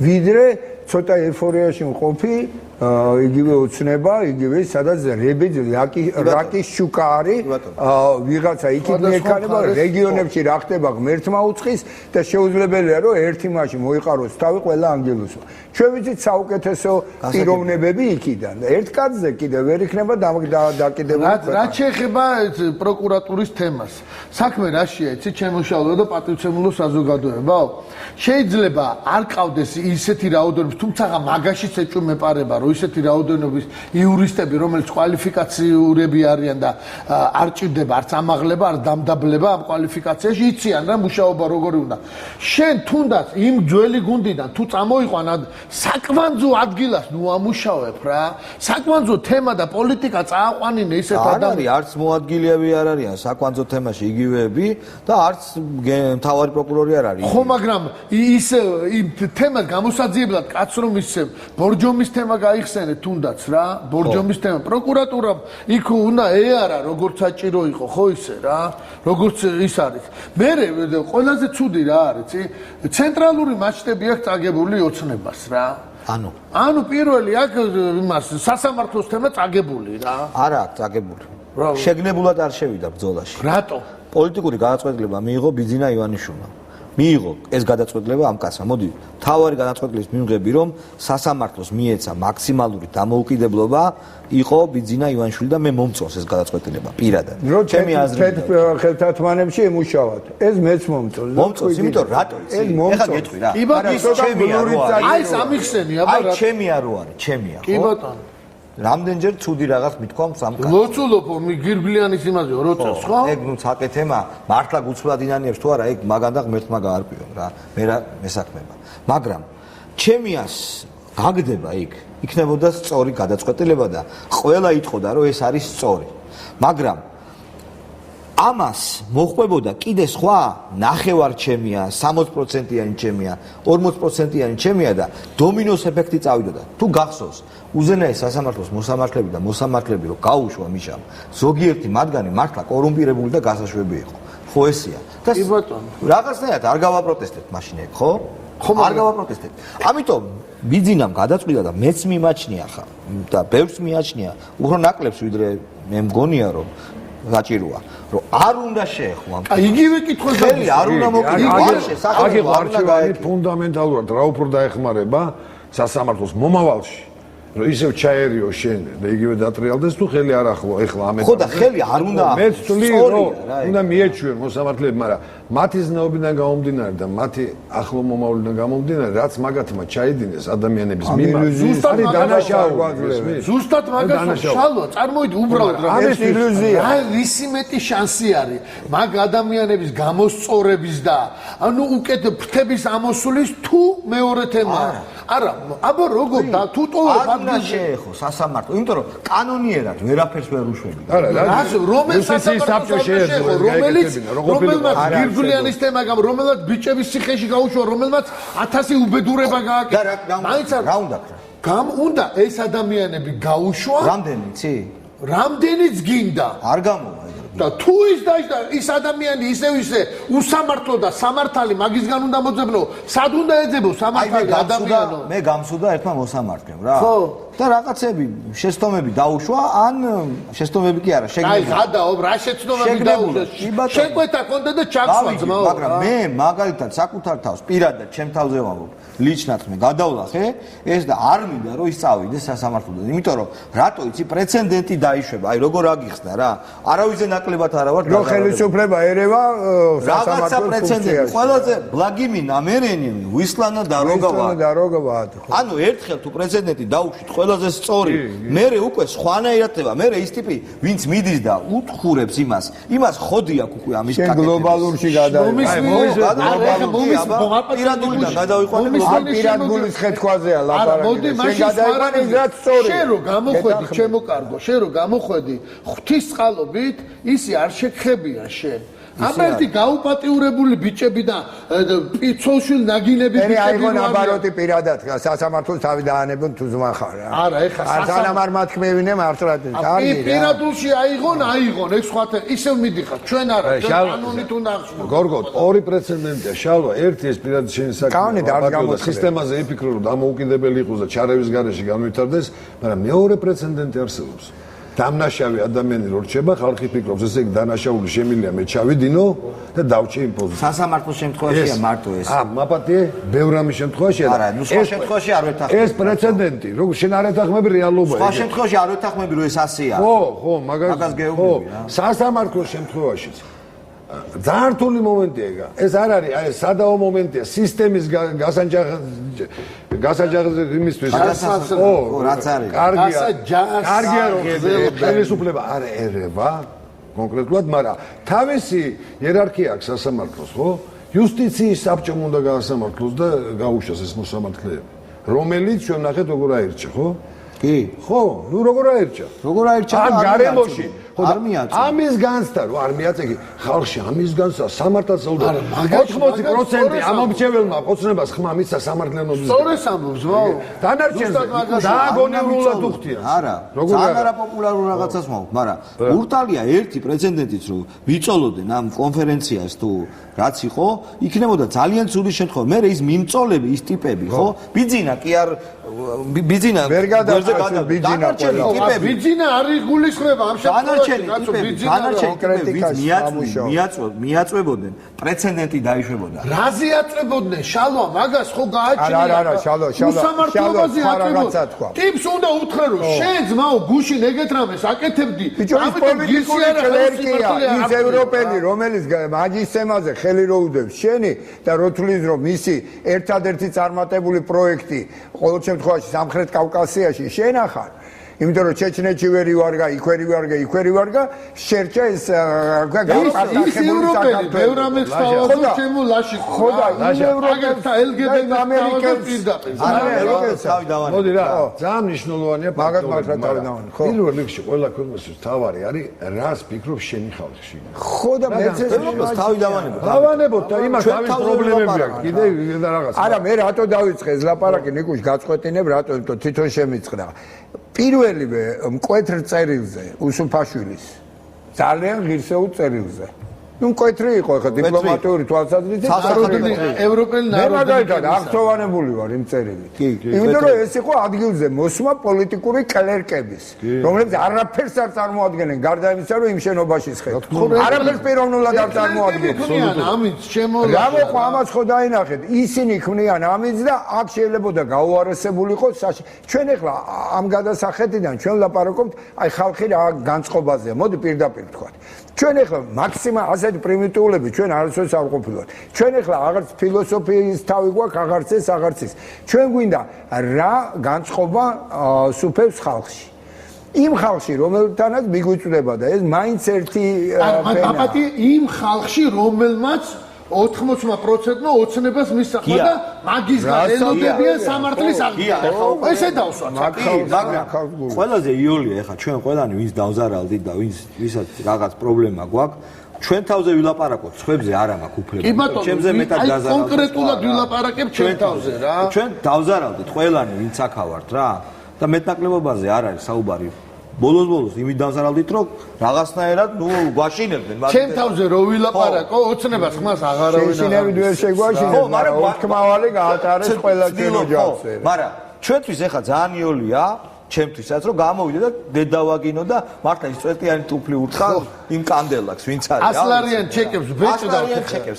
ვიდრე ცოტა ეიფორიაში მყოფი იგივე ოცნება, იგივე სადაც რაკის შუკა არის, ვიღაცა იქით მიექანება, რეგიონებში რა ხდება ღმერთმა უწყის და შეუძლებელია რომ ერთი მასში მოიყაროს თავი ყველა ანგელოზო. ჩვენ ვიცით საუკეთესო პიროვნებები იქიდან. ერთ კაცზე კიდე ვერ იქნება დაკიდებული. რა შეეხება პროკურატურის თემას? საქმე რაშია, იცი, შემოშალო და პატივცემულო საზოგადოებაო. შეიძლება არ ყავდეს ისეთი რაოდენობის, თუმცა მაგაშიც ეჭვმეპარება, რომ ისეთი რაოდენობის იურისტები, რომელიც კვალიფიკაციურები არიან და არ ჭირდება არც ამაღლება, არც დამდაბლება ამ კვალიფიკაციაში, იციან რა მუშაობა როგორი უნდა. შენ თუნდაც იმ ძველი გუნდიდან თუ წამოიყვან საკვანძო ადგილას ნუ ამუშავებ რა. საკვანძო თემა და პოლიტიკა წააყვანინე ისეთ ადამიანს. არც მოადგილეები არ არიან საკვანძო თემაში იგივეები და არც მთავარი პროკურორი არ არის. ხო, მაგრამ ის იმ თემას გამოსაძიებლად კაც რომ ისე ბორჯომის თემა გაიხსენე თუნდაც რა, ბორჯომის თემა. პროკურატურა იქ უნდა ეარა როგორც საჭირო იყო, ხო ისე რა, როგორც ის არის. მე ყველაზე ცუდი რა არის, ცენტრალური მასშტაბი აქვს წაგებული ოცნებას რა. ანუ პირველი აქ იმას სასამართლოს თემა წაგებული რა. არა აქვს წაგებული. შეგნებულად არ შევიდა ბრძოლაში. რატო? პოლიტიკური გადაწყვეტილება მიიღო ბიძინა ივანიშვილმა. მიიღო ეს გადაწყვეტილება ამ კაცმა. მოდი, თავარი გადაწყვეტილების მივიღები, რომ სასამართლოს მიეცა მაქსიმალური დამოუკიდებლობა იყო ბიძინა ივანიშვილი და მე მომწონს ეს გადაწყვეტილება პირადად. ჩემი აზრით, ხელთათმანებში ემუშავათ. ეს მეც მომწონს. მომწონს, იმიტომ რატო? ეს ეხლა გეტყვი რა. აი, სამიხსენი, აბა რა. აი, ჩემია რო არის, ჩემია, ხო? კი ბატონო. რამდენჯერ ცუდი რაღაც მithქვამს ამ კაცს. ლოცულობო მიგირგლიანის იმაზე როწეს ხო? ეგ ნუ ცალკე თემა, მართლა გუცვლად ინანიებს თუ არა, ეგ მაგან და ღმერთმა გაარკვიო რა. მე რა მესაქმება. მაგრამ ჩემიას გაგდება იქ, იქნებოდა სწორი გადაწყვეტილება და ყველა იტყოდა რომ ეს არის სწორი. მაგრამ ამას მოხმებოდა კიდე სხვა ნახევარჩემია, 60%-იანი ჩემია, 40%-იანი ჩემია და დომინოს ეფექტი წავიდოდა. თუ გახსოვს, უზენაეს სასამართლოს მოსამართლეები და მოსამართლეები რომ გაუშვა მიშამ, ზოგიერთი მათგანი მართლა კორუმპირებული და გასაშვები იყო. ხო ესეა. და რაღაცნაირად არ გავაპროტესტებთ მაშინ ეგ, ხო? არ გავაპროტესტებთ. ამიტომ ბიძინამ გადაწყვიტა და მეც მიმაჩნია ხა და ბევრს მიაჩნია, უფრო ნაკლებს ვიდრე მე მგონია რომ გაჭიროა რომ არ უნდა შეეხო ამ იგივე კითხვას ხელი არ უნდა მოკიდო აგიღო არჩევანი ფუნდამენტალურად რა უფრო დაეხმარება სასამართლოს მომავალში რომ ისევ ჩაერიო შენ და იგივე დატრიალდეს თუ ხელი არ ახლო ეხლა ამეთ ხო და ხელი არ უნდა მეც თვლი რომ უნდა მიეჩვიონ მოსამართლეები მაგრამ მათი ზნეობიდან გამომდინარე და მათი ახლო მომავლიდან გამომდინარე რაც მაგათმა ჩაიდინეს ადამიანების მიმართ ზუსტად ზუსტად მაგას შალვა წარმოიდი უბრალოდ რა ეს ილუზია რა ვისი მეტი შანსი არის მაგ ადამიანების გამოსწორების და ანუ უკეთ ფრთების ამოსulis თუ მეორე თემა არა აბა როგორ და თუ ტოვებ უნდა შეეხო სასამართლო იმიტომ რომ კანონიერად ვერაფერს ვერ უშვები არა რომელიც სასამართლო შეეხო რომელიც გულიანის თემა გამ რომელმაც ბიჭების ციხეში გაუშვა რომელმაც 1000 უბედურება გააკეთა მაინც რა უნდა გამ უნდა ეს ადამიანები გაუშვა რამდენი იცი რამდენიც გინდა არ გამოვა და თუ ის ადამიანი ისევ ისე უსამართლო და სამართალი მაგისგან უნდა მოძებნო სად უნდა ეძებო სამართალი ადამიანო მე გამსუდა ერთმა მოსამართლემ რა და რაღაცები შეცდომები დაუშვა ან შეცდომები კი არა აი გადაობ რა შეცდომები დაუშვა შეკვეთა კონდა და ჩაქსვა ძმაო მაგრამ მე მაგალითად საკუთარ თავს პირადად ჩემ თავზე ვამბობ ლიჩნად მე გადავლახე ეს და არ მინდა რომ ის წავიდეს სასამართლოდან იმიტომ რომ რატო იცი პრეცედენტი დაიშვება აი როგორ აგიხსნა რა არავის ნაკლებად არა ვარ რომ ხელისუფლება ერევა სასამართლოს პრეცედენტი ყველაზე ბლაგიმი ნამერენი ვისლანა დაროგავა ანუ ერთხელ თუ პრეცედენტი დაუშვით ყველაზე სწორი მერე უკვე სხვანაირადება მერე ის ტიპი ვინც მიდის და უთხრებს იმას ხოდი აქვს უკვე ამის კაკეთებას გლობალურში პირადულიდან გადავიყვანე პირად გულის ხეთქვაზეა ლაპარაკი შენ გადაიყვანე რაც სწორი შენ რო გამოხედი ჩემო კარგო შენ რო გამოხედი ღვთის წყალობით ისი არ შეგხებია შენ აბერტი გაუპატიურებული ბიჭები და პიცოლშვილ ნაგინები ბიჭები აიღო ნაბაროტი პირადად სასამართლოს თავი დაანებონ თუ ზმან ხარ რა არა ეხა სანამ არ მათქმევინე მართლად კარგი რა პირადულში აიღონ ეგ სხვათა ისევ მიდიხარ ჩვენ არა ჩვენ კანონით უნდა აღშნო გორგოთ ორი პრეცედენტია შალვა ერთი ეს პირად შენი საქმე სისტემაზე იფიქრო რომ დამოუკიდებელი იყოს და ჩარევის გარეშე განვითარდეს მაგრამ მეორე პრეცედენტი არსებობს დამნაშავე ადამიანი რო რჩება ხალხი ფიქრობს ესე იგი დანაშაული შემილია მე ჩავიდინო და დავჭე იმ პოზიციას სასამართლოს შემთხვევაშია მარტო ეს მაპატიე ბევრ ამის შემთხვევაში არა ნუ სხვა შემთხვევაში არ ვეთახმები ეს პრეცედენტი როგორ შენ არ ეთახმები რეალობა სხვა შემთხვევაში არ ვეთახმები რომ ეს ასეა ხო მაგას გეუბნები რა სასამართლოს შემთხვევაშიც ძალიან რთული მომენტია ეს არ არის აი სადაო მომენტია სისტემის გასაჯახზე იმისთვის ხო რაც არის კარგია რომ ხელისუფლება არ ერევა კონკრეტულად მაგრამ თავისი იერარქია აქვს სასამართლოს ხო იუსტიციის საბჭომ უნდა გაასამართლოს და გაუშვას ეს მოსამართლეები რომელიც ჩვენ ნახეთ როგორ აირჩა ხო კი ხო ნუ როგორ აირჩა ან გარემოში ამის განცდა რომ არ მიაწეგი ხალხში ამის განცდა სამართალს უნდა 80% ამომრჩეველმა ოცნებას ხმა მისცა სამართლიანობის სწორეს ამბობს ვაო დანარჩენზე დააგონებულად უხდიან არა ძალიან არაპოპულარულ რაღაცას მოვთ მაგრამ ურტალია ერთი პრეცედენტიც რომ ვიწოლოდნენ ამ კონფერენციას თუ რაც იყო იქნებოდა ძალიან ცუდი შემთხვევა მე ის მიმწოლები ის ტიპები ხო ბიძინა კი არ ბიძინა ვერ გადაჭერა ბიძინა ყველა ბიძინა არ იგულისხმება ამ შემთხვევაში მიაწვებოდნენ პრეცედენტი დაიშვებოდა რაზე აწვებოდნენ შალვა მაგას ხო გააჩნია არა შალვა უსამართლობაზე აწვებოდნენ ტიპს უნდა უთხრე რომ შენ ძმაო გუშინ ეგეთ რამეს აკეთებდი ამიტომ პოლიტიკური კლერკია ის ევროპელი რომელიც მაგის თემაზე ხელი რო უდევს შენი და რო თulis რომ მისი ერთადერთი წარმატებული პროექტი ყოველ შემთხვევაში სამხრეთ კავკასიაში შენ ახარ იმიტომ რომ ჩეჩნეთში ვერი ვარგა, იქ ვერი ვარგა, იქ ვერი ვარგა, შერჩა ეს ის ევროპელი, ბევრ ამებს თავაზობს ჩემო ლაში. ხო და აგერთა LGBT ამერიკელს პირდაპირ. მოდი რა, ძალიან მნიშვნელოვანია მაგათ მართლა თავი დავანი. ხო. პირველ რიგში ყველა ქვეყნისთვის თავარი არის რას ფიქრობს შენი ხალხი. ხო და მეც ეს თავი დავანებო. დავანებოთ და იმას თავის პრობლემები აქვს. კიდე რაღაც. არა, მე რატო დავიწყე ეს ლაპარაკი ნიკუშ გაწყვეტინებ რატო თვითონ შემიწყდა. პირველივე მკვეთრ წერილზე უსუფაშვილის ძალიან ღირსეულ წერილზე. ნუ მკვეთრი იყო ხა დიპლომატიური თვალსაზრისით ევროპელი ნაროდი აღწოვანებული ვარ იმ წერილით. იმიტომ რომ ეს იყო ადგილზე მოსვლა პოლიტიკური კლერკების, რომლებიც არაფერს არ წარმოადგენენ გარდა იმისა, რომ იმ შენობაში სხედავთ. არაფერს პიროვნულად არ წარმოადგენენ. ამით ჩემო რა მოყვა ამას ხო დაინახეთ. ისინი ქმნიან ამით და აქ შეიძლება გაუარესებულიყო ჩვენ ახლა ამ გადასახედიდან ჩვენ ლაპარაკობთ აი ხალხი რა განწყობაზეა. მოდი პირდაპირ ვთქვათ. ჩვენ ახლა მაქსიმა ასეთი პრიმიტიულები ჩვენ არასოდეს არ ყოფილვართ. ჩვენ ახლა აღარც ფილოსოფიის თავი გვაქვს, აღარც ეს, აღარც ის. ჩვენ გვინდა რა განწყობა სუფევს ხალხში. იმ ხალხში, რომელთანაც მიგვიწვდება და ეს მაინც ერთი ფენაა. იმ ხალხში, რომელმაც 80%-მა ოცნებას მისახმა და მაგისგან ელოდებიან სამართლის აღდგენა. ესე დავსვათ. მაგრამ ყველაზე იოლია ეხა ჩვენ ყველანი ვინც დავზარალდით და ვისაც რაღაც პრობლემა გვაქვს ჩვენ თავზე ვილაპარაკობთ, სხვებზე არ მაქვს უფლება. ჩემზე მეტად გაზარალდით. კონკრეტულად ვილაპარაკებ ჩვენ თავზე რა. ჩვენ დავზარალდით ყველანი ვინც აქა ვართ რა და მეტნაკლებობაზე არ არის საუბარი. ბოლოს იმით დავზარალდით, რომ რაღაცნაირად გვაშინებდნენ. ჩემ თავზე რო ვილაპარაკო, ოცნებას ხმას აღარავინ. შეშინებით ვერ შეგვაშინებთ, მაგრამ უთქმავალი გაატარეს ყველა ჩვენ ოჯახზე. მაგრამ ჩვენთვის ეხა ძალიან იოლია, ჩემთვისაც რომ გამოვიდე და დედავაგინო და მართლა ის წვეტიანი ტუფლი ურთხა იმ კანდელაკს, ვინც არის. ასლარიან ჩეკებს ბეჭდავთ,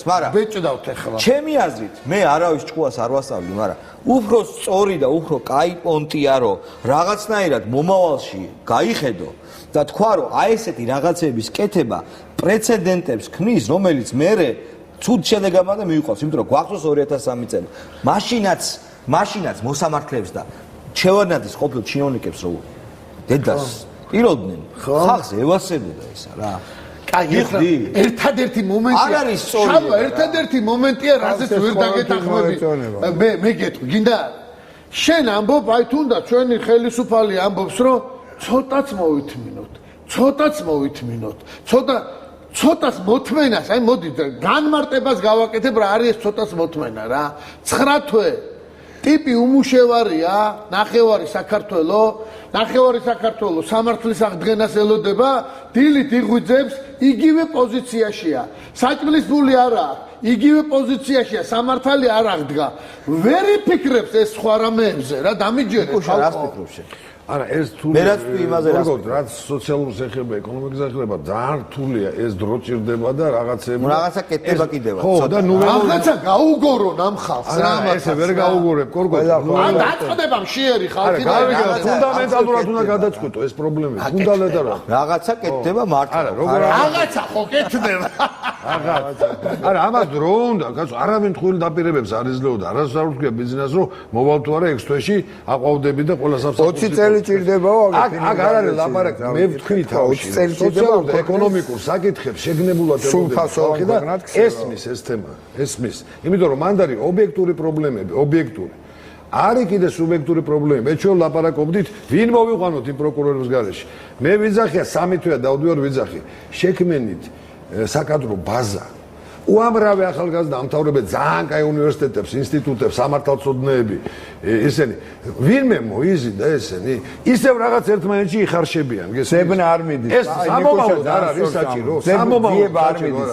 მაგრამ ბეჭდავთ ახლა. ჩემი აზრით, მე არავის ჭკუას არ ვასწავლი, მაგრამ უფრო სწორი და უფრო კაი პონტია, რომ რაღაცნაირად მომავალში გაიხედო და თქვა, რომ აი ესეთი რაღაცების კეთება პრეცედენტებს ქმნის, რომელიც მერე ცუდ შედეგებამდე მიუყვავს, იმიტომ რომ გვახსოვს 2003 წელი. მაშინაც მოსამართლეებს და ჩევარდნაძის ყოფილ ჩინოვნიკებს რო დედას პირობდნენ, ხალხს ევასებოდა ესა რა. კაი, ერთადერთი მომენტია. არ არის სწორი. შაბა, ერთადერთი მომენტია, რაზეც ვერ დაგეთანხმები. მე გეტყვი, გინდა? შენ ამბობ, აი თუნდაც ჩვენი ხელისუფალი ამბობს, რომ ცოტაც მოვითმინოთ. ცოტას მოთმენას, აი მოდი განმარტებას გავაკეთებ რა არის ეს ცოტას მოთმენა რა. 9 თვე ტიპი უმუშევარია, ნახევარი საქართველოს სამართლის აღდგენას ელოდება, დილით იღვიძებს, იგივე პოზიციაშია. საჭმლის ფული არა აქვს, იგივე პოზიციაშია, სამართალი არ აღდგა. ვერ იფიქრებს ეს სხვა რამეებზე რა, დამიჯერეთ ხალხო. არა ეს თუ მე რაც იმაზე რაც სოციალურს ეხება, ეკონომიკას ეხება, ძალიან რთულია ეს დრო ჭირდება და რაღაცები. რაღაცა კეთდება კიდევ. ხო, და ნუ რაღაცა გაუგორონ ამ ხალხს რა. ესე ვერ გაუგორებ, კორგოთი. დაწყდება მშიერი ხალხი და ფუნდამენტალურად უნდა გადაწყვეტო ეს პრობლემები. ფუნდამენტალურად. რაღაცა კეთდება მართლა. არა, როგორ რაღაცა ხო კეთდება. არა, ამას დრო უნდა, კაცო, არავინ თქვენ დაპირებებს არ იძლეო და არასდროს არ ვთქვია ბიზნესს, რომ მოვალ თუ არა 6 თვეში აყვავდები და ყველა სამსახურს 20 წელი ჭირდებაო აქ არ არის ლაპარაკი, მე ვთქვი თავში. 20 წელი ჭირდება და ეკონომიკურ საკითხებს შეგნებულად სულფასოვანი და ესმის ეს თემა, ესმის. იმიტომ რომ მანდ არის ობიექტური პრობლემები, ობიექტური. არის კიდე სუბიექტური პრობლემები. მე ჩვენ ლაპარაკობდით, ვინ მოვიყვანოთ იმ პროკურორის გარეშე. მე ვიძახია 3 თვეა დავდივარ ვიძახი. შექმენით საკადრო ბაზა. უამრავი ახალგაზრდა ამთავრებენ ძალიან კაი უნივერსიტეტებს, ინსტიტუტებს, სამართალწოდნეები, ესენი ვინმე მოიზიდა ესენი, ისევ რაღაც ერთმანეთში იხარშებიან, ზებნა არ მიდის. ეს სამომავლოდ არ არის საჭირო, სამომავლოდ არ მიდის.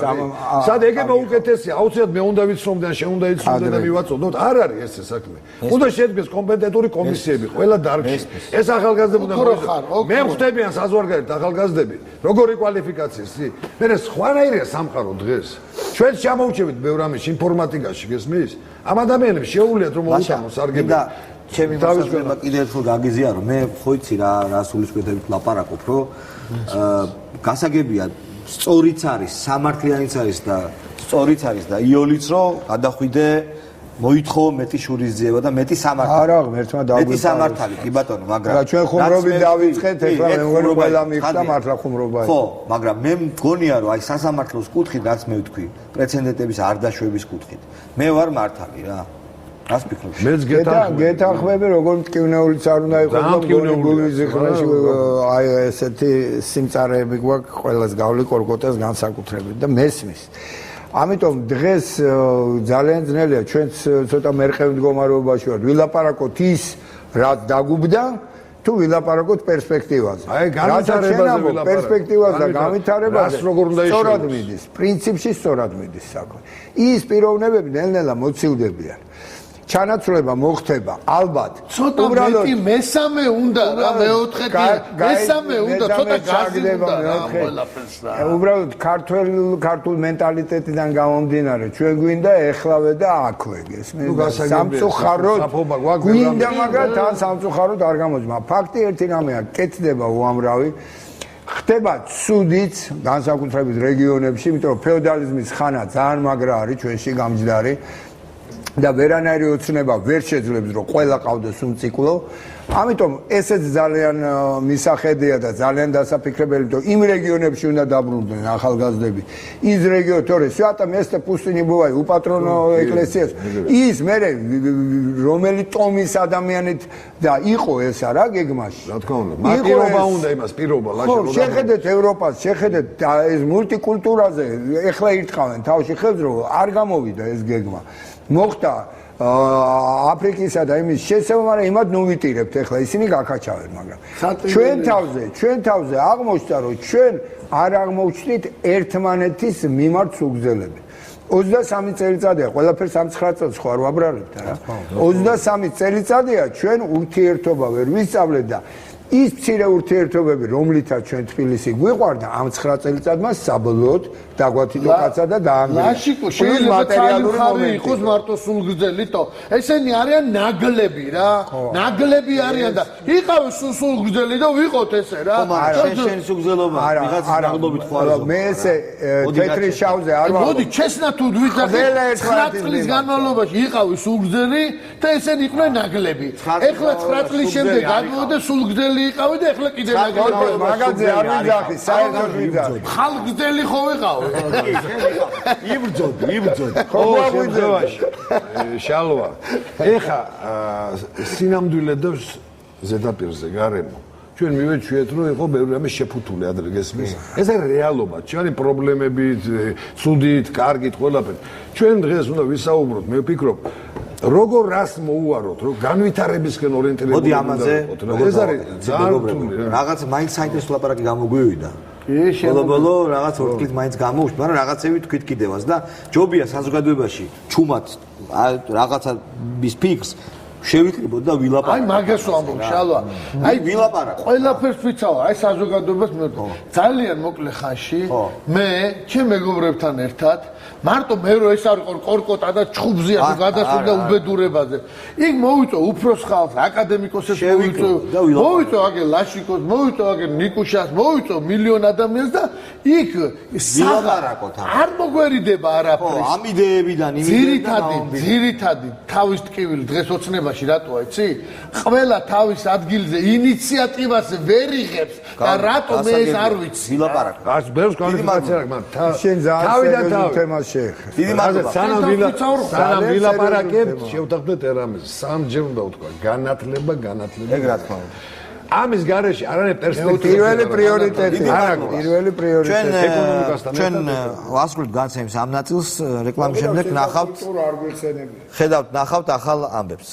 სად ეგება უკეთესია, აუცილებლად მე უნდა ვიცნობდე ან შენ უნდა იცნობდე და მივაწოდოთ, არ არის ეს საქმე. უნდა შედგეს კომპეტენტური კომისიები ყველა დარგში. ეს ახალგაზრდები უნდა მე ხვდები ან საზღვარგარეთ ახალგაზრდები, როგორი კვალიფიკაციის, მე სხვანაირია სამყარო დღეს. ჩვენ შემოვჩებით ბევრ ამის ინფორმატიკაში, გესმის? ამ ადამიანებს შეუულიათ რომ მოუტანოს სარგებელი. და ჩემი მოსაზრება კიდევ ერთხელ გაგიზია რომ მე ხო იცი რა სულისკვეთებით ლაპარაკობ, რომ გასაგებია სწორიც არის, სამართლიანიც არის და სწორიც არის და იოლიც რომ გადახვიდე მოითხოვო მეტი შურისძიება და მეტი სამართალი. არა, ერთმა დაგვიწყდა. მეტი სამართალი, კი ბატონო, მაგრამ რა ჩვენ ხუმრობით დავიწყეთ, ეხლა მე მგონი ყველა მიხვდა მართლა ხუმრობა. ხო, მაგრამ მე მგონია რომ აი სასამართლოს კუთხით რაც მე ვთქვი, პრეცედენტების არ დაშვების კუთხით. მე ვარ მართალი რა. რას ფიქრობ? მეც გეთანხმები, როგორ მტკივნეულიც არ უნდა იყოს და გულვის ზღრაში აი ესეთი სიმწარეები გვაქვს ყველას გავლი კორკოტას განსაკუთრებით და მესმის. ამიტომ დღეს ძალიან ძნელია ჩვენც ცოტა მერყევ მდგომარეობაში ვართ. ვილაპარაკოთ ის, რაც დაგუბდა, თუ ვილაპარაკოთ პერსპექტივაზე. აი განვითარებაზე ვილაპარაკოთ. პერსპექტივაზე და განვითარებაზე სწორად მიდის, პრინციპში სწორად მიდის საქმე. ის პიროვნებები ნელ-ნელა მოცილდებიან. ჩანაცვლება მოხდება ალბათ ცოტა მეტი მესამე უნდა რა მეოთხე მესამე უნდა ცოტა გაზდება რა ყველაფერს რა უბრალოდ ქართულ მენტალიტეტიდან გამომდინარე ჩვენ გვინდა ეხლავე და აქვე გესმის სამწუხაროდ გვინდა მაგრამ თან სამწუხაროდ არ გამოძმა ფაქტი ერთი რამეა კეთდება უამრავი ხდება ცუდიც განსაკუთრებით რეგიონებში იმიტომ რომ ფეოდალიზმის ხანა ძალიან მაგრა არის ჩვენში გამჯდარი და ვერანაირი ოცნება ვერ შეძლებს რომ ყველა ყავდეს უმციკლო ამიტომ ესეც ძალიან მისახედია და ძალიან დასაფიქრებელი რომ იმ რეგიონებში უნდა დაბრუნდნენ ახალგაზრდები ის რეგიონი თორე свято место пустыни бывает у патроно ეკლესიას ის მე რომელი ტომის ადამიანით და იყო ეს რა გეგმაში რა თქმა უნდა მარტირობა უნდა იმას პირობა ლაშა რომ შეხედეთ ევროპას შეხედეთ ეს მულტიკულტურაზე ეხლა ირთხავენ თავში ხელს რომ არ გამოვიდა ეს გეგმა მოხდა აფრიკისა და იმის შესაძლოა, მაგრამ იმად ნუ ვიტირებთ ახლა ისინი გაკაჩავენ, მაგრამ ჩვენ თავზე აღმოჩნდა, რომ ჩვენ არ აღმოჩნდით ერთმანეთის მიმართ სუგზელები. 23 წელიწადია, ყველაფერს ამ 9 წელს ხო არ ვაბრალებთ რა. 23 წელიწადია ჩვენ ურთიერთობა ვერ ვისწავლეთ და ის მცირე ურთიერთობები, რომლითაც ჩვენ თბილისი გვიყვარდა, ამ 9 წელიწადმა საბოლოოდ დაგვათითო კაცა და დაანგრია. ლაშიკო, შეიძლება ძალიან ხარი იყოს მარტო სულგრძელითო. ესენი არიან ნაგლები რა. ნაგლები არიან და იყავი სულგრძელი და ვიყოთ ესე რა. შენ სულგრძელობა ვიღაცა ნაგლობით ხო არა. მე ესე თეთრი შავზე არ ვარ. მოდი, ჩესნა თუ ვიძახე 9 წლის განმავლობაში იყავი სულგრძელი და ესენი იყვნენ ნაგლები. ეხლა 9 წლის შემდეგ გადმოვიდა სულგრძელი იყავი და ეხლა კიდე ნაგლები. მაგაზე არ ვიძახი, საერთოდ ვიძახი. ხალგრძელი ხო ვიყავი? იბრძოდი. ხო, შემთხვევაში. შალვა. ეხა სინამდვილე და ზედაპირზე გარემო. ჩვენ მივეჩვიეთ რომ იყო ბევრი რამე შეფუთული ადრე გესმის. ეს არის რეალობა. ჩვენი პრობლემებით, ცუდით, კარგით, ყველაფერი. ჩვენ დღეს უნდა ვისაუბროთ, მე ვფიქრობ როგორ რას მოუაროთ, რომ განვითარებისკენ ორიენტირებული მოდი ამაზე ეს არის ძალიან რთული რაღაც მაინც საინტერესო ლაპარაკი გამოგვივიდა. ბოლო რაღაც ორკლით მაინც გამოვშ, მაგრამ რაღაცები თქვით კიდევაც და ჯობია საზოგადოებაში ჩუმად რაღაცა ის ფიქს შევიკრიბოთ და ვილაპარაკოთ. აი მაგას ვამბობ, შალვა. აი ვილაპარაკოთ. ყველაფერს ვიცავ, აი საზოგადოებას მე ძალიან მოკლე ხანში მე ჩემ მეგობრებთან ერთად მარტო მე რო ეს არ ყორკოტა და ჩხუბზია თუ გადასვლდა უბედურებაზე. იქ მოვიწო უფროს ხალხს, აკადემიკოსებს მოვიწო აგერ ლაშიკოს, მოვიწო აგერ ნიკუშას, მოვიწო მილიონ ადამიანს და იქ ვილაპარაკოთ. არ მოგვერიდება არაფერი. ამ იდეებიდან ძირითადი თავის ტკივილი დღეს ოცნებაში რატოა, იცი? ყველა თავის ადგილზე ინიციატივას ვერ იღებს და რატო მე ეს არ ვიცი. ვილაპარაკოთ. გას ბევრს კვალიფიკაცია აქვს, მაგრამ შენ ძალიან თემას დიდი მადლობა. სანამ ვილაპარაკებთ, შევთანხმდეთ ერამეს. სამჯერ უნდა ვთქვა, განათლება. ეგ რა თქმა უნდა. ამის გარეშე არ არის პერსპექტივა. პირველი პრიორიტეტი. პირველი პრიორიტეტი ეკონომიკასთან. ჩვენ ვასრულებთ განსაკუთრების ამ ნაწილს რეკლამის შემდეგ ნახავთ. ხედავთ, ნახავთ ახალ ამბებს.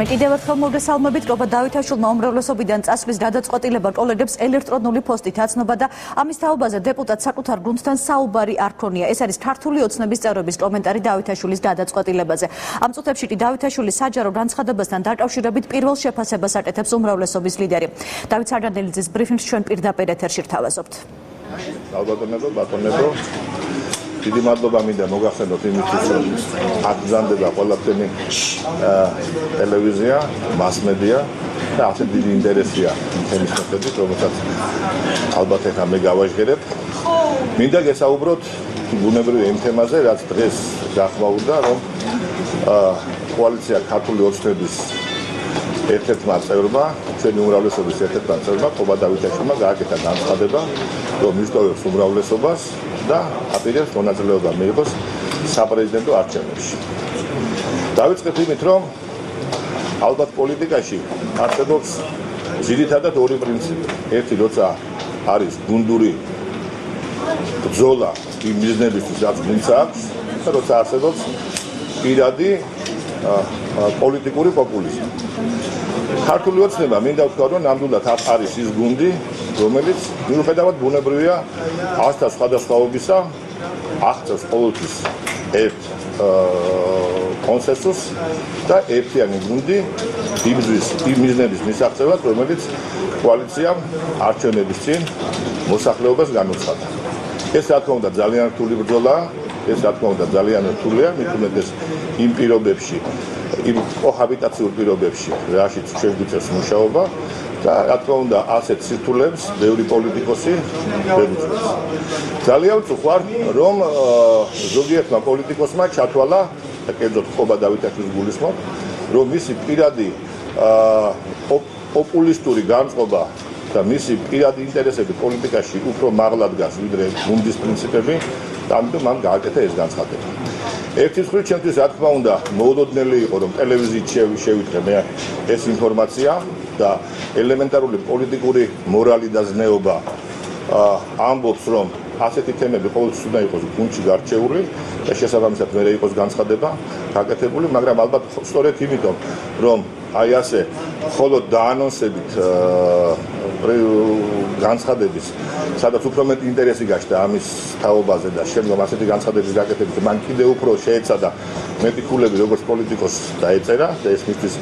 მე კიდევ ერთხელ მოგესალმებით, რომ დავითაშვილმა უმრავლესობიდან წასვლის გადაწყვეტილება კოლეგებს ელექტრონული პოსტით აცნობა და ამის თაობაზე დეპუტატ საკუთარ გუნდთან საუბარი არ ქონია. ეს არის ქართული ოცნების წევრების კომენტარი დავითაშვილის გადაწყვეტილებაზე. ამ წუთებში კი დავითაშვილის საჯარო განცხადებასთან დაკავშირებით პირველ შეფასებას აკეთებს უმრავლესობის ლიდერი. დავით სარდანელიძის ბრიფინგს ჩვენ პირდაპირ ეთერში რთავაზობთ. ბატონებო დიდი მადლობა მინდა მოგახსენოთ იმისთვის რომ აქ გზანდება ყველაფერი ტელევიზია, მასმედია და ასეთ დიდი ინტერესია თემის მიხედვით, რომელსაც ალბათ ეხლა მე გავაჟღერებ. მინდა გესაუბროთ ბუნებრივია იმ თემაზე, რაც დღეს გახმაურდა, რომ კოალიცია ქართული ოცნების ერთ-ერთმა წევრმა, ჩვენი უმრავლესობის ერთ-ერთმა წევრმა, ყობა დავითაშვილმა გააკეთა განცხადება, რომ მისდევს უმრავლესობას და აპირებს მონაწილეობა მიიღოს საპრეზიდენტო არჩევნებში. დავიწყებ იმით, რომ ალბათ პოლიტიკაში არსებობს ძირითადად ორი პრინციპი. ერთი, როცა არის გუნდური ბრძოლა იმ მიზნებისთვის, რაც გუნდს აქვს, და როცა არსებობს პირადი პოლიტიკური პოპულიზმი. ქართული ოცნება მინდა ვთქვა, რომ ნამდვილად არის ის გუნდი, რომელიც მიუხედავად ბუნებრივია ასთა სხვადასხვაობისა აღწევს ყოველთვის ერთ კონსენსუსს და ერთიანი გუნდი იმ მიზნების მისაღწევად, რომელიც კოალიციამ არჩევნების წინ მოსახლეობას განუცხადა. ეს რა თქმა უნდა ძალიან რთული ბრძოლაა, ეს რა თქმა უნდა ძალიან რთულია, მით უმეტეს იმ პირობებში, იმ კოჰაბიტაციურ პირობებში, რაშიც შეგვიწევს მუშაობა და რა თქმა უნდა ასეთ სირთულეებს ბევრი პოლიტიკოსი ვერ უწევს. ძალიან ვწუხარ, რომ ზოგიერთმა პოლიტიკოსმა ჩათვალა და კერძოდ ყობა დავითაშვილის გულისხმობ, რომ მისი პირადი პოპულისტური განწყობა და მისი პირადი ინტერესები პოლიტიკაში უფრო მაღლა დგას, ვიდრე გუნდის პრინციპები, და ამიტომ მან გააკეთა ეს განცხადება. ერთი მხრივ ჩემთვის რა თქმა უნდა მოულოდნელი იყო, რომ ტელევიზიით შევიტყე მე ეს ინფორმაცია და ელემენტარული პოლიტიკური მორალი და ზნეობა ამბობს, რომ ასეთი თემები ყოველთვის უნდა იყოს გუნდში გარჩეული და შესაბამისად მე იყოს განცხადება გაკეთებული, მაგრამ ალბათ სწორედ იმიტომ, რომ აი ასე მხოლოდ დაანონსებით განცხადების, სადაც უფრო მეტი ინტერესი გაჩნდა ამის თაობაზე და შემდგომ ასეთი განცხადების გაკეთებით, მან კიდევ უფრო შეეცადა მეტი ქულები როგორც პოლიტიკოს დაეწერა და ეს მისთვის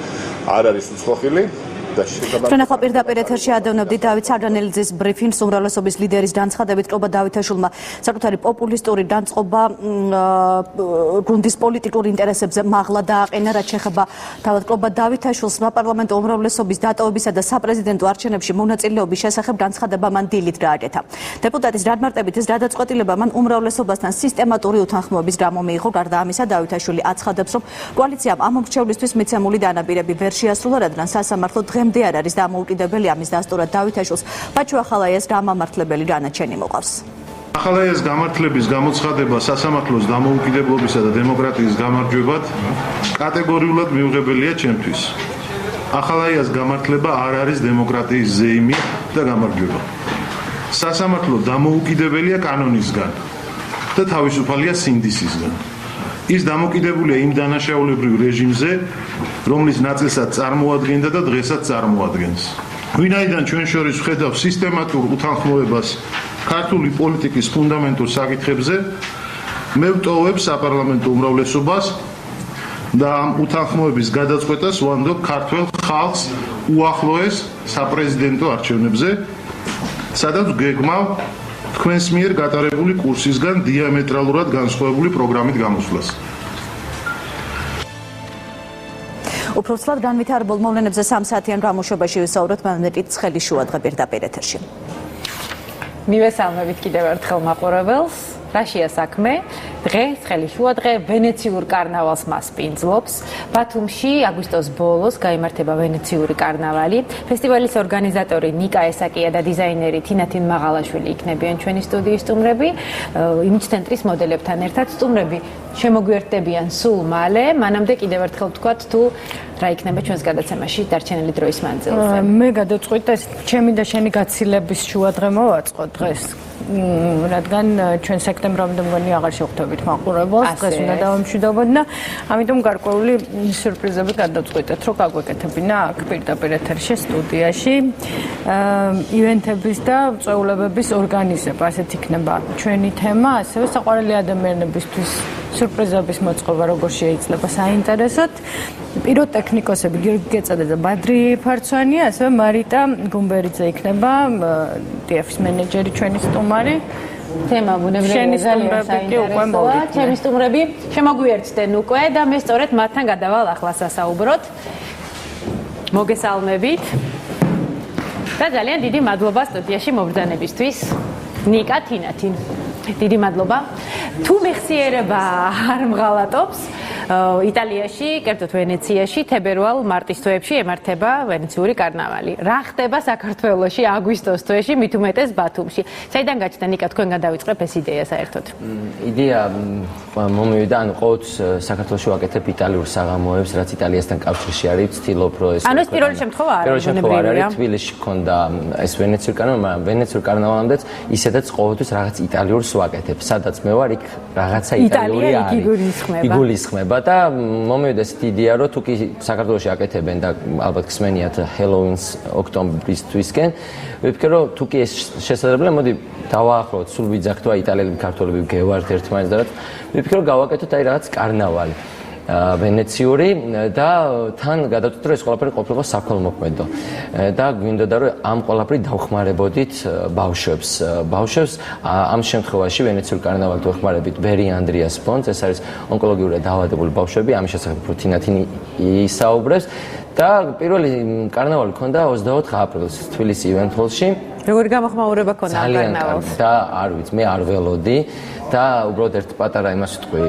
არ არის უცხოხილი. ჩვენ ახლა პირდაპირ ეთერში ადევნებდით დავით სარდანელიძის ბრიფინგს უმრავლესობის ლიდერის განცხადებით ყობა დავითაშვილმა საკუთარი პოპულისტური განწყობა გუნდის პოლიტიკურ ინტერესებზე მაღლა დააყენა, რაც შეეხება თავად ყობა დავითაშვილს საპარლამენტო უმრავლესობის დატოვებისა და საპრეზიდენტო არჩევნებში მონაწილეობის შესახებ განცხადება მან დილით გააკეთა. დეპუტატის რადმარტებით ეს გადაწყვეტილება მან უმრავლესობასთან სისტემატური უთანხმოების გამო მიიღო. გარდა ამისა, დავითაშვილი აცხადებს, რომ კოალიციამ ამ მრჩევლისთვის მიცემული დანაპირები ვერ შეასრულა, რადგან სასამართლო დღემდე არ არის დამოუკიდებელი, ამის დასტურად დავითაშვილს ბაჩუახალაიას გამამართლებელი განაჩენი მოყავს. ახალაიას გამართლების გამოცხადება სასამართლოს დამოუკიდებლობისა და დემოკრატიის გამარჯვებად კატეგორიულად მიუღებელია ჩემთვის. ახალაიას გამართლება არ არის დემოკრატიის ზეიმი და გამარჯვება. სასამართლო დამოუკიდებელია კანონისგან და თავისუფალია სინდისისგან. ის დამოკიდებულია იმ დანაშაულებრივ რეჟიმზე, რომლის ნაწილსაც წარმოადგენდა და დღესაც წარმოადგენს. ვინაიდან ჩვენ შორის ვხედავ სისტემატურ უთანხმოებას ქართული პოლიტიკის ფუნდამენტურ საკითხებზე, მე ვტოვებ საპარლამენტო უმრავლესობას და ამ უთანხმოების გადაწყვეტას ვანდობ ქართველ ხალხს უახლოეს საპრეზიდენტო არჩევნებზე, სადაც გეგმავ თქვენს მიერ გატარებული კურსისგან დიამეტრალურად განსხვავებული პროგრამით გამოსვლას. უბრალოდ განვითარებულ მოვლენებზე 3 საათიან გამოშვებაში ვისაუბროთ მანეტით ცხელი შუადღე პირდაპირ ეთერში. მივესალმებით კიდევ ერთხელ მაყურებელს. რაშია საქმე? დღეს ცხელი შუადღე ვენეციურ კარნავალს მასპინძლობს. ბათუმში აგვისტოს ბოლოს გაიმართება ვენეციური კარნავალი. ფესტივალის ორგანიზატორი ნიკა ესაკია და დიზაინერი თინათინ მაღალაშვილი იქნებიან ჩვენი სტუდიის სტუმრები. იმიჯ ცენტრის მოდელებთან ერთად სტუმრები შემოგვიერთდებიან სულ მალე. მანამდე კიდევ ერთხელ ვთქვათ თუ რა იქნება ჩვენს გადაცემაში დარჩენილი დროის მანძილზე. მე გადაწყვიტე ჩემი და შენი გაცილების შუადღე მოვაწყო დღეს. რადგან ჩვენ სექტემბრამდე მგონი აღარ შევხვდებით მაყურებელს, დღეს უნდა დავამშვიდობოთ და ამიტომ გარკვეული სიურპრიზები გადაწყვიტეთ, რომ გაგვეკეთებინა აქ პირდაპირ ეთერში სტუდიაში ივენთების და წვეულებების ორგანიზება, ასეთ იქნება ჩვენი თემა, ასევე საყვარელი ადამიანებისთვის სიურპრიზების მოწყობა როგორ შეიძლება საინტერესოთ. პიროტექნიკოსები გიორგი გეწადა და ბადრი ფარცვანი, ასევე მარიტა გუმბერიძე იქნება TF-ის მენეჯერი ჩვენი სტუმარი. თემა ბუნებრივია ძალიან საინტერესოა. ჩემი სტუმრები შემოგვიერთდნენ უკვე და მე სწორედ მათთან გადავალ ახლა სასაუბროთ. მოგესალმებით. და ძალიან დიდი მადლობა სტუდიაში მობრძანებისთვის. ნიკა თინათინ. დიდი მადლობა. თუ მეხსიერება არ მღალატობს, იტალიაში, კერძოდ ვენეციაში, თებერვალ-მარტის თვეებში ემართება ვენეციური კარნავალი. რა ხდება საქართველოში აგვისტოს თვეში, მით უმეტეს ბათუმში? საიდან გაჩნდა ნიკა თქვენგან დავიწყებ ეს იდეა საერთოდ? იდეა მომივიდა, ანუ ყოველთვის საქართველოში ვაკეთებ იტალიურ საღამოებს, რაც იტალიასთან კავშირში არის, ვცდილობ რომ ეს ანუ ეს პირველი შემთხვევა არის, პირველი შემთხვევა არის, თბილისში ქონდა ეს ვენეციური კარნავალი, მაგრამ ვენეციური კარნავალამდეც ისედაც ყოველთვის რაღაც იტალიურს ვაკეთებ. სადაც მე ვარ, იქ რაღაცა იტალიური არის. იგულისხმება და მომივიდა ეს იდეა, რომ თუ კი საქართველოში აკეთებენ და ალბათ გსმენიათ ჰელოუინს ოქტომბრის თვისკენ, ვიფიქრე რომ თუ კი ეს შესაძლებელია, მოდი დავაახლოვოთ, სულ ვიძახთ და იტალიელები, ქართველები გევართ ერთმანეთს და რაც ვიფიქრე რომ გავაკეთოთ აი რაღაც კარნავალი ვენეციური და თან გადავწყვიტე რომ ეს ყველაფერი ყოფილიყო საქველმოქმედო და გვინდოდა რომ ამ ყველაფერი დავხმარებოდით ბავშვებს ამ შემთხვევაში ვენეციური კარნავალით ვეხმარებით ბერი ანდრიას ფონდს, ეს არის ონკოლოგიურად დაავადებული ბავშვები, ამის შესახებ თინათინი ისაუბრებს და პირველი კარნავალი ქონდა 24 აპრილს თბილისის ივენთ ჰოლში. როგორი გამოხმაურება ქონდა კარნავალს? და არ ვიცი, მე არ ველოდი და უბრალოდ ერთ პატარა იმას ვიტყვი,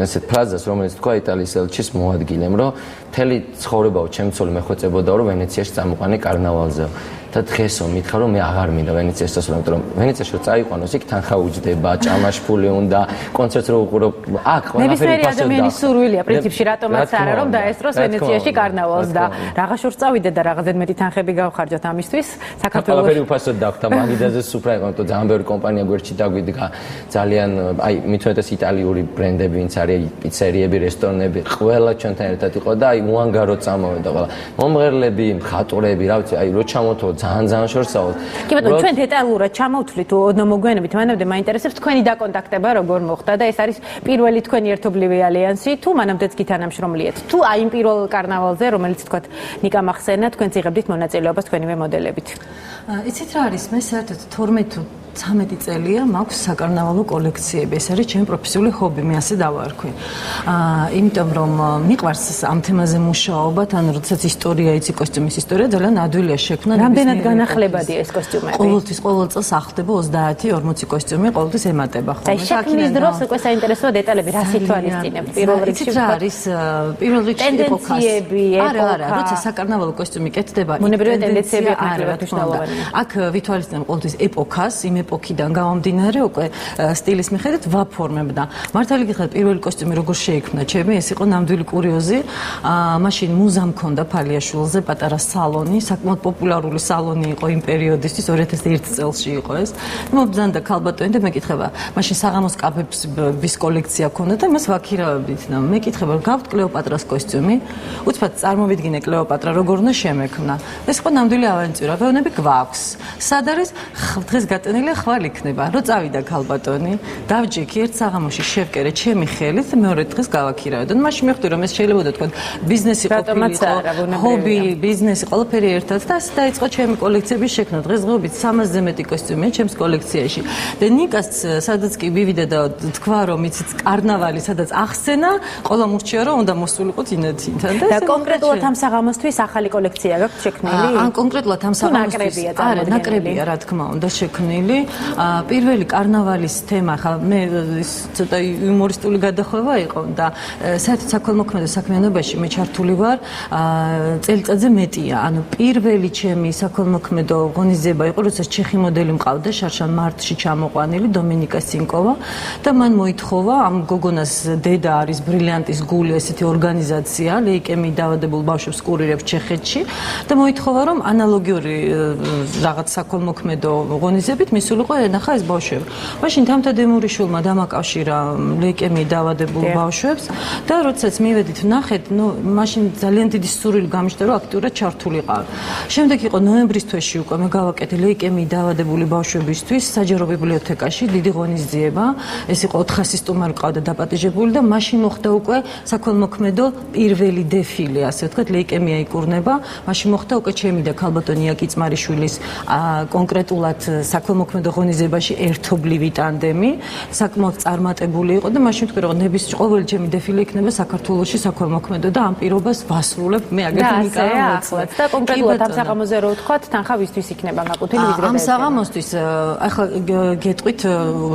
ესეთ ფრაზას, რომელიც თქვა იტალიის ელჩის მოადგილემ, რომ მთელი ცხოვრებაო ჩემი ცოლი მეხვეწებოდა, რომ ვენეციაში წამოყვანე კარნავალზე. და დღესო მითხრა რომ მე აღარ მინდა ვენეციაში წასვლა, იმიტომ რომ ვენეციაში რო წაიყვანოს, იქ თანხა უჯდება, ჭამაშფული უნდა, კონცერტს რო უყურო, აქ ყველაფერი ფასად და ადამიანის სურვილია პრინციპში, რატომაც არა რომ დაესწროს ვენეციაში კარნავალს და რაღა შორს წავიდე და რაღაცად მეტი თანხები გავხარჯოთ ამისთვის საქართველოს. ყველაფერი უფასოდ დაგვთ და მაგიდაზე სუფრა იყო, იმიტომ ძალიან ბევრი კომპანია გვერდში დაგვიდგა, ძალიან აი მithumetes იტალიური ბრენდები, ვინც არის პიცერიები, რესტორნები, ყველა ჩვენთან ერთად იყო და აი უანგაროდ წამოვიდა ყველა. მომღერლები, მხატვრები, რა ვიცი, აი რო ჩამოთო ძალიან შორსავალ. კი ბატონო, ჩვენ დეტალურად ჩამოვთვლით ოდნავ მოგვიანებით, მანამდე მაინტერესებს თქვენი დაკონტაქტება როგორ მოხდა და ეს არის პირველი თქვენი ერთობლივი ალიანსი თუ მანამდეც გითანამშრომლიეთ? თუ აი იმ პირველ კარნავალზე, რომელიც თქვათ ნიკა მახსენა, თქვენც იღებდით მონაწილეობას თქვენივე მოდელებით? იცით რა არის, მე საერთოდ 12 13 წელია მაქვს საკარნავალო კოლექციები. ეს არის ჩემი პროფესიული ჰობი, მე ასე დავარქვი. იმიტომ რომ მიყვარს ამ თემაზე მუშაობა, თან როდესაც ისტორია იცი, კოსტიუმის ისტორია ძალიან ადვილია შექმნა. რამდენად განახლებადია ეს კოსტიუმები? ყოველთვის ყოველ წელს ახდება 30-40 კოსტიუმი, ყოველთვის ემატება ხოლმე. აი შექმნის დროს უკვე საინტერესოა დეტალები, რა სიტუაციანებთ პირველ რიგში? რა არის პირველ რიგში ტენდენციები, ეპოქა. არა, როცა საკარნავალო კოსტიუმი კეთდება, მონებრივი ტენდენციები აკლებად მნიშვნელოვანია. აქ ვითვალისწინებ ყოველთვის ეპოქას, იმ ეპოქიდან გამომდინარე უკვე სტილის მიხედვით ვაფორმებ და მართალი გითხრათ პირველი კოსტიუმი როგორ შეიქმნა ჩემი, ეს იყო ნამდვილი კურიოზი. მაშინ მუზა მქონდა ფალიაშვილზე, პატარა სალონი, საკმაოდ პოპულარული სალონი იყო იმ პერიოდისთვის, 2001 წელსში იყო ეს. მობრძანდა ქალბატონი და მეკითხება, მაშინ საღამოს კაფების კოლექცია ქონდა და მას ვაქირავებდით და მეკითხება, გავთ კლეოპატრას კოსტიუმი, უცბად წარმოვიდგინე კლეოპატრა როგორ უნდა შემექმნა. ეს იყო ნამდვილი ავანტიურა, ვეუბნები გვაქვს. სად არის დღეს გატენილია ხვალ იქნება. რო წავიდა ქალბატონი, დავჯექი ერთ საღამოში შევკერე ჩემი ხელით, მეორე დღეს გავაქირავე. და მაშინ მივხვდი რომ ეს შეიძლება თქვა ბიზნესი ყოფილიყო, ჰობი, ბიზნესი, ყველაფერი ერთად და ასე დაიწყო ჩემი კოლექციების შექმნა. დღესდღეობით 300-ზე მეტი კოსტიუმია ჩემს კოლექციაში. და ნიკას სადაც კი ვივიდა და თქვა რომ იცით კარნავალი სადაც ახსენა, ყველა მურჩია რომ უნდა მოსულიყო თინათინთან და კონკრეტულად ამ საღამოსთვის ახალი კოლექცია გაქვთ შექმნილი? ან კონკრეტულად ამ საღამოსთვის არა, ნაკრებია რა თქმა უნდა შექმნილი. პირველი კარნავალის თემა ხა მე ცოტა იუმორისტული გადახვევა იყო და საერთოდ საქველმოქმედო საქმიანობაში მე ჩართული ვარ წელიწადზე მეტია. ანუ პირველი ჩემი საქველმოქმედო ღონისძიება იყო, როცა ჩეხი მოდელი მყავდა შარშან მარტში ჩამოყვანილი დომინიკა სინკოვა და მან მოითხოვა ამ გოგონას დედა არის ბრილიანტის გული ესეთი ორგანიზაცია, ლეიკემიით დაავადებულ ბავშვებს კურირებს ჩეხეთში და მოითხოვა რომ ანალოგიური რაღაც საქველმოქმედო ღონისძიებით მისულიყო ენახა ეს ბავშვები. მაშინ თამთა დემურიშვილმა დამაკავშირა ლეიკემიით დაავადებულ ბავშვებს და როდესაც მივედით ვნახეთ, მაშინ ძალიან დიდი სურვილი გამიშთა რომ აქტიურად ჩართულიყავ. შემდეგ იყო ნოემბრის თვეში უკვე მე გავაკეთე ლეიკემიით დაავადებული ბავშვებისთვის საჯარო ბიბლიოთეკაში დიდი ღონისძიება. ეს იყო 400 სტუმარი ყავდა დაპატიჟებული და მაშინ მოხდა უკვე საქველმოქმედო პირველი დეფილე, ასე ვთქვათ, ლეიკემია იკურნება. მაშინ მოხდა უკვე ჩემი და ქალბატონი აკი წმარიშვილის კონკრეტულად საქველმოქმედო საქველმოქმედო ღონისძიებაში ერთობლივი ტანდემი, საკმაოდ წარმატებული იყო და მაშინ თქვი რომ ყოველი ჩემი დეფილე იქნება საქართველოში საქველმოქმედო და ამ პირობას ვასრულებ მე აგერ ნიკა და კონკრეტულად ამ საღამოზე რო ვთქვათ, თანხა ვისთვის იქნება მაკუთილი ვიზრება. ამ საღამოსთვის ახლა გეტყვით,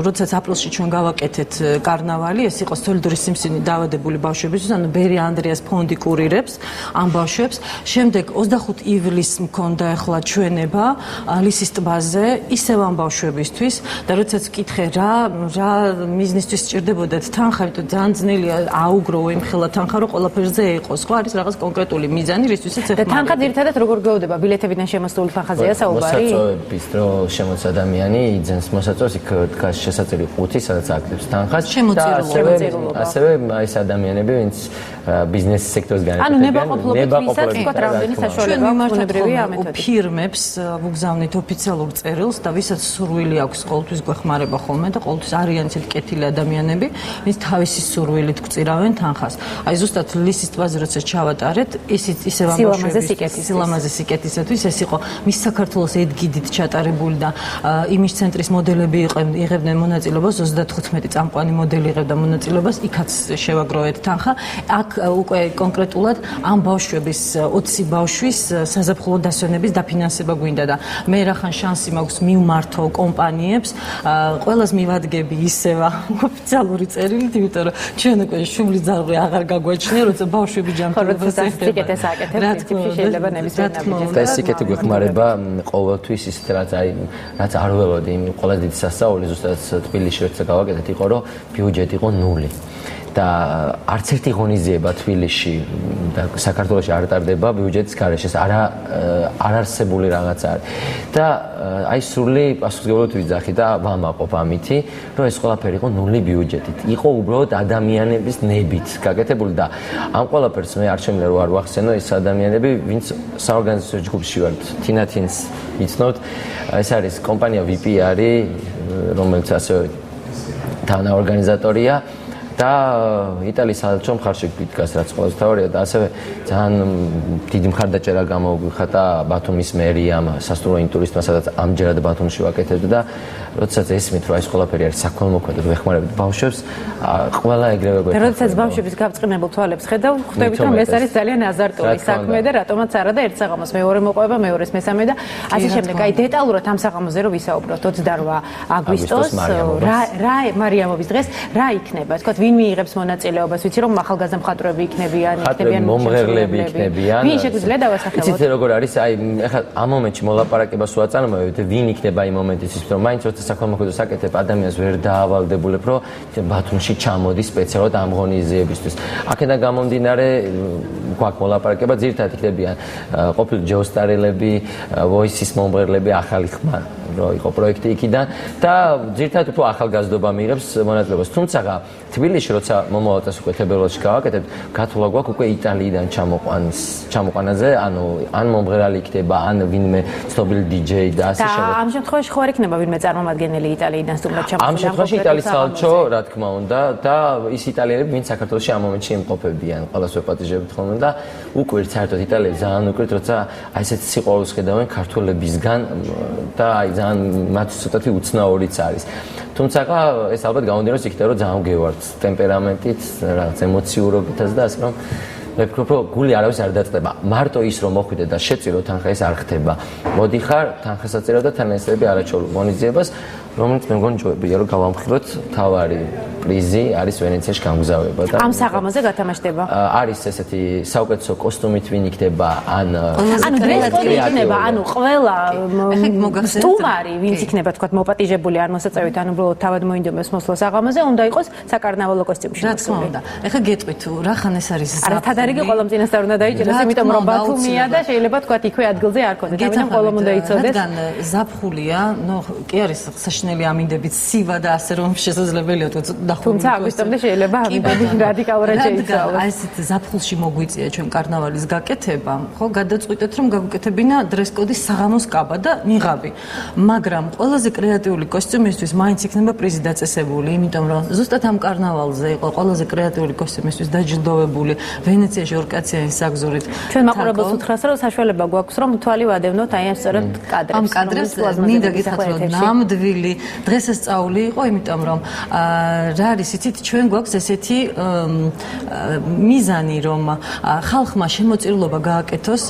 როდესაც აპრილში ჩვენ გავაკეთეთ კარნავალი, ეს იყო სოლიდური სიმსივნე დაავადებული ბავშვებისთვის, ანუ ბერი ანდრიას ფონდი კურირებს ამ ბავშვებს. შემდეგ 25 ივლისს მქონდა ახლა ჩვენება ლისის ტბაზე, ისევ ამ ბავშვებისთვის და როდესაც ვკითხე რა მიზნისთვის სჭირდებოდათ თანხა, იმიტომ ძალიან ძნელია აუგრო ემხელა თანხა, რომ ყველაფერზე იყოს, ხო, არის რაღაც კონკრეტული მიზანი, რისთვისაც ეხმარება. და თანხა ძირითადად როგორ გეოდება? ბილეთებიდან შემოსული თანხაზეა საუბარი? მოსაწვევების დრო შემოწ ადამიანი იძენს მოსაწვევს, იქ დგას შესაძლებელი ყუთი, სადაც აკეთებს თანხას და ასევე ეს ადამიანები, ვინც ბიზნეს სექტორს განეკუთვნება. ანუ ნებაყოფლობითაც თქვა რამდენი საშუალება უნებრივია ამ მეთოდით. ფირმებს ვუგზავნით ოფიციალურ წერილს და ვისაც სურვილი აქვს ყოველთვის გვეხმარება ხოლმე და ყოველთვის არიან ისეთ კეთილი ადამიანები, ვინც თავისი სურვილით გვწირავენ თანხას. აი ზუსტად ლისის ტბაზე როცა ჩავატარეთ, ისევ ამ ბავშვების სილამაზე სიკეთისათვის ეს იყო მის საქართველოს ედგიდით ჩატარებული და იმის ცენტრის მოდელები იღებდნენ მონაწილეობას, 35 წამყვანი მოდელი იღებდა მონაწილეობას, იქაც შევაგროვეთ თანხა. აქ უკვე კონკრეტულად ამ ბავშვების 20 ბავშვის საზაფხულო დასვენების დაფინანსება გვინდა და მე რახან შანსი მაქვს მივმართო კომპანიებს, ყველას მივადგები ისევ ოფიციალური წერილით, იმიტომ რომ ჩვენ უკვე შუბლის ძაღლი აღარ გაგვაჩნია, როცა ბავშვები ჯანმრთელობას ეხება. შეიძლება ნებისმიერ ნაბიჯს. და სიკეთი გვეხმარება ყოველთვის ისეთ რაც არ ველოდი, იმ ყველა დიდი სასწაული ზუსტად თბილისში როცა გავაკეთეთ იყო, რომ ბიუჯეტი იყო 0. და არც ერთი ღონისძიება თბილისში და საქართველოში არ ტარდება ბიუჯეტის გარეშე, არ არსებული რაღაც არის. და აი სრული პასუხისმგებლობით ვიძახი და ვამაყობ ამითი, რომ ეს ყველაფერი იყო 0 ბიუჯეტით. იყო უბრალოდ ადამიანების ნებით გაკეთებული და ამ ყველაფერს მე არ შემიძლია რომ არ ვახსენო ეს ადამიანები, ვინც საორგანიზაციო ჯგუფში ვართ. თინათინს იცნობთ, ეს არის კომპანია VPR, რომელიც ასევე თანაორგანიზატორია. და იტალიის საელჩო მხარში დგას, რაც ყველაზე თავარია და ასევე ძალიან დიდი მხარდაჭერა გამოგვიხატა ბათუმის მერიამ, სასტუმრო ინტურისტმა, სადაც ამჯერად ბათუმში ვაკეთებთ და როდესაც ესმით, რომ ეს ყველაფერი არის საქველმოქმედო, ვეხმარებთ ბავშვებს, ყველა ეგრევე გვექნება. როდესაც ბავშვების გაბწყინებულ თვალებს ხედავ, ხვდებით რომ ეს არის ძალიან აზარტული საქმე და რატომაც არა და ერთ საღამოს მეორე მოყვება, მეორეს მესამე და ასე შემდეგ. აი დეტალურად ამ საღამოზე რომ ვისაუბროთ 28 აგვისტოს, რა მარიამობის დღეს რა იქნება? თქვა ვინ მიიღებს მონაწილეობას? ვიცი რომ ახალგაზრდა მხატვრები იქნებიან, მომღერლები იქნებიან. ვინ შეგვიძლია დავასახელოთ? იცით როგორ არის? აი ეხლა ამ მომენტში მოლაპარაკებას ვაწარმოებთ, ვინ იქნება იმ მომენტისთვის, რომ მაინც როცა საქველმოქმედოს აკეთებ, ადამიანს ვერ დაავალდებულებ, რომ ბათუმში ჩამოდის სპეციალურად ამ ღონისძიებისთვის. აქედან გამომდინარე, გვაქვს მოლაპარაკება, ძირითადად იქნებიან ყოფილი ჯეოსტარელები, ვოისის მომღერლები, ახალი ხმა რო იყო პროექტი იქიდან და ძირითადად უფრო ახალგაზრდობა მიიღებს მონაწილეობას. თუმცა თბილისში როცა მომავალ წელს უკვე თებერვალში გავაკეთებთ, გათვლა გვაქვს უკვე იტალიიდან ჩამოყვანაზე, ანუ ან მომღერალი იქნება, ან ვინმე ცნობილი DJ და ასე შემდეგ. ამ შემთხვევაში ხო არ იქნება ვინმე წარმომადგენელი იტალიიდან სტუმრად ჩამოყვანა? ამ შემთხვევაში იტალიის საელჩო, რა თქმა უნდა, და ის იტალიელები, ვინც საქართველოში ამ მომენტში იმყოფებიან, ყველას ვეპატიჟებთ ხოლმე და უკვე საერთოდ იტალიელები ძალიან უკრით, როცა აი ესეთ სიყვარულს ხედავენ ქართველებისგან და აი ძალიან მათ ცოტათი უცნაურიც არის. თუმცა ეს ალბათ გამომდინარეობს იქიდან, რომ ძალიან გევართ ტემპერამენტით, რაღაც ემოციურობითაც და ასე რომ მე ვფიქრობ, რომ გული არავის არ დაწყდება. მარტო ის რომ მოხვიდე და შეწირო თანხა ეს არ ხდება. მოდიხარ, თანხასაც წერო და თანაესები არაჩვეულ ღონისძიებას, რომელიც მე მგონი ჯობია რომ გავამხილოთ. თავარი პრიზი არის ვენეციაში გამგზავება და ამ საღამოზე გათამაშდება. არის ესეთი საუკეთესო კოსტუმით ვინ იქნება, ანუ დრესკოდი იქნება, ანუ ყველა სტუმარი ვინც იქნება თქვა მოპატიჟებული არ მოსაწევით, ანუ უბრალოდ თავად მოინდომებს მოსვლა საღამოზე, უნდა იყოს საკარნავალო კოსტიუმში. რა თქმა უნდა. ეხლა გეტყვით, რახან ეს არის თადარიგი ყველამ წინასწარ უნდა დაიჭიროს, იმიტომ რომ ბათუმია და შეიძლება თქვა იქვე ადგილზე არ ქონდეს, ამიტომ ყველამ უნდა იცოდეს. რადგან ზაფხულია, ნუ კი არის აღნიშნელი ამინდებით სივა და ასე რომ შესაძლებელია დახვეწილი. თუმცა აგვისტომდე შეიძლება ამინდები რადიკალურად შეიცვალოს. აი ესეთ ზაფხულში მოგვიწია ჩვენ კარნავალის გაკეთება, ხო, გადაწყვიტეთ რომ გავუკეთებინა დრეს-კოდის საღამოს კაბა და ნიღაბი. მაგრამ ყველაზე კრეატიული კოსტიუმისთვის მაინც იქნება პრიზი დაწესებული, იმიტომ რომ ზუსტად ამ კარნავალზე იყო ყველაზე კრეატიული კოსტიუმისთვის დაჯილდოვებული ვენეციაში ორკაციანი საგზურით. ჩვენ მაყურებელს უთხრას რომ საშუალება გვაქვს რომ თვალი ვადევნოთ აი ამ სწორედ კადრებს. ამ კადრებს მინდა გითხრათ რომ ნამდვილი დღესასწაული იყო, იმიტომ რომ რა არის იცით ჩვენ გვაქვს ესეთი მიზანი რომ ხალხმა შემოწირულობა გააკეთოს,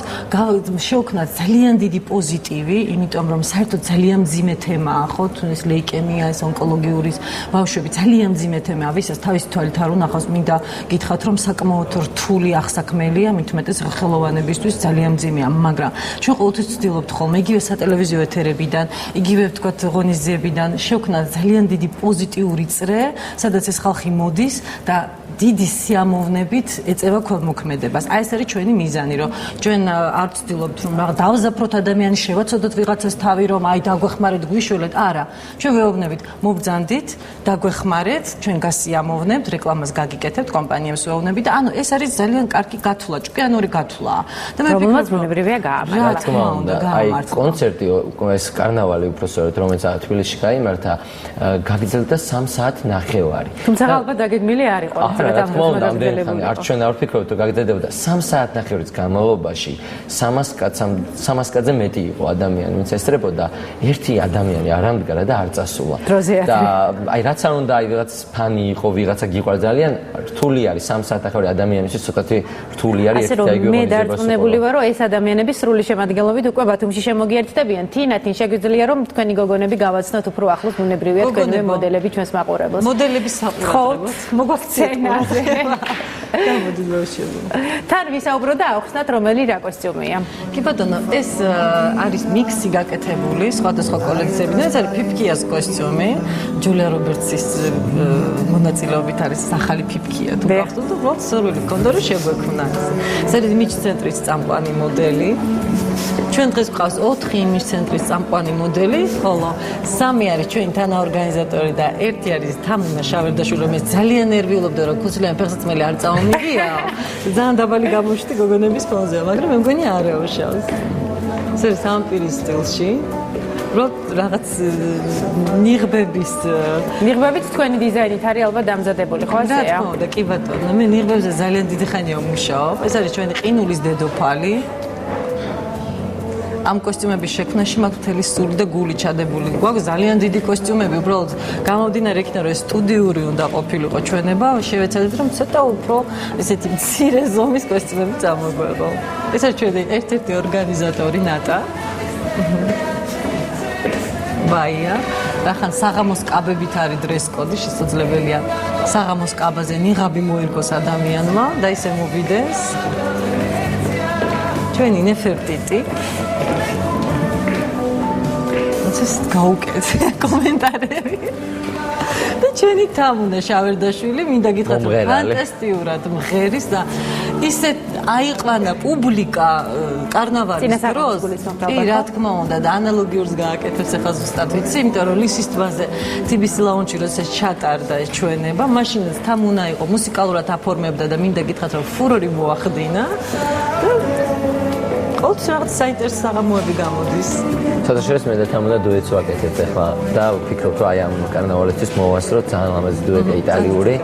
შეუქმნათ ძალიან დიდი პოზიტივი, იმიტომ რომ საერთოდ ძალიან მძიმე თემაა, ხო, თუნდაც ლეიკემია, ეს ონკოლოგიური ბავშვები ძალიან მძიმე თემაა, ვისაც თავისი თვალით არ უნახავს, მინდა გითხრათ რომ საკმაოდ რთული აღსაქმელია, მით უმეტეს ხელოვანებისთვის ძალიან მძიმეა, მაგრამ ჩვენ ყოველთვის ვცდილობთ ხოლმე იგივე სატელევიზიო ეთერებიდან, იგივე ვთქვათ ღონისძიებიდან შევქმნათ ძალიან დიდი პოზიტიური წრე, სადაც ეს ხალხი მოდის და დიდი სიამოვნებით ეწევა ქველმოქმედებას. აი ეს არის ჩვენი მიზანი, რომ ჩვენ არ ვცდილობთ რომ რაღაც დავზაფროთ ადამიანის, შევაცოდოთ ვიღაცას თავი, რომ აი დაგვეხმარეთ, გვიშველეთ. არა, ჩვენ ვეუბნებით, მობრძანდით, დაგვეხმარეთ, ჩვენ გასიამოვნებთ, რეკლამას გაგიკეთებთ, კომპანიებს ვეუბნებით და ანუ ეს არის ძალიან კარგი გათვლა, ჭკვიანური გათვლაა. და მე ვფიქრობ, ბუნებრივია გაამართლა. რა თქმა უნდა, აი კონცერტი, ეს კარნავალი უბრალოდ რომელიც თბილისში გაიმართა, გაგრძელდა 3 საათნახევარი. თუმცა ალბათ დაგეგმილი არ იყო. რა თქმა უნდა, ამდენი ხანი არ ჩვენ არ ვფიქრობთ რომ გაგრძელდებოდა 3 საათნახევრის განმავლობაში 300 კაცზე მეტი იყო ადამიანი, ვინც ესწრებოდა, ერთი ადამიანი არ ამდგარა და არ წასულა. და აი რაც არ უნდა აი რაღაც ფანი იყო, ვიღაცა გიყვარდა ძალიან რთული არის 3 საათნახევარი ადამიანისთვის ცოტათი რთული არის ერთი და იგივე. მე დარწმუნებული ვარ, რომ ეს ადამიანები სრული შემადგენლობით უკვე ბათუმში შემოგიერთდებიან. თინათინ შეგვიძლია რომ თქვენი გოგონები გავაცნოთ უფრო ახლოს, ბუნებრივია თქვენივე მოდელები ჩვენს მაყურებელს. მოდელების საყურებლად მოგვაქცენა. თან ვისაუბროთ და ახსნათ რომელი რა კოსტიუმია. კი ბატონო, ეს არის მიქსი გაკეთებული სხვადასხვა კოლექციებიდან. ეს არის ფიფქიას კოსტიუმი, ჯულია რობერტსის მონაწილეობით არის ახალი ფიფქია. თუ გახსოვთ, უბრალოდ სურვილი გქონდა რომ შეგვექმნა. ეს არის იმიჯ ცენტრის წამყვანი მოდელი. ჩვენ დღეს გვყავს 4 იმიჯ ცენტრის წამყვანი მოდელი, ხოლო 3 არის ჩვენი თანაორგანიზატორი და 1 არის თამუნა შავერდაშვილი, რომელიც ძალიან ნერვიულობდა რომ ქუსლიან ფეხსაცმელი არ წაომიგიაო. ძალიან დაბალი გამოჩნდი გოგონების ფონზე, მაგრამ მე მგონი არ ეუშავს. ეს არის სამპირის სტილში. რაღაც ნიღბებით თქვენი დიზაინით არის ალბათ დამზადებული, ხო ასეა? რა თქმა უნდა, კი ბატონო, მე ნიღბებზე ძალიან დიდი ხანია ვმუშაობ. ეს არის ჩვენი ყინულის დედოფალი. ამ კოსტიუმების შექმნაში მაქვს მთელი სული და გული ჩადებული. გვაქვს ძალიან დიდი კოსტიუმები, უბრალოდ გამომდინარე იქიდან რომ ეს სტუდიური უნდა ყოფილიყო ჩვენება, შევეცადეთ რომ ცოტა უფრო ესეთი მცირე ზომის კოსტიუმები წამოგვეღო. ეს არის ჩვენი ერთ-ერთი ორგანიზატორი ნატა. ბაია, რახან საღამოს კაბებით არის დრეს-კოდი, შესაძლებელია საღამოს კაბაზე ნიღაბი მოერგოს ადამიანმა და ისე მოვიდეს. ჩვენი ნეფერტიტი ეს გაუკეთე კომენტარები და ჩვენი თამუნა შავერდაშვილი მინდა გითხრათ რომ ფანტასტიურად მღერის და ისე აიყვანა პუბლიკა კარნავალის დროს. კი, რა თქმა უნდა და ანალოგიურს გააკეთებს ახლა ზუსტად ვიცი, იმიტომ რომ ლისის თბაზე TBC ლაუნჯში როდესაც ჩატარდა ეს ჩვენება, მაშინაც თამუნა იყო მუსიკალურად აფორმებდა და მინდა გითხრათ რომ ფურორი მოახდინა. ყოველთვის რაღაც საინტერესო საღამოები გამოდის. საერთოდ მე და თამუნა დუეტს ვაკეთებთ ახლა და ვფიქრობ რომ აი ამ კარნავალისთვის მოვასწროთ ძალიან ლამაზი დუეტი იტალიური.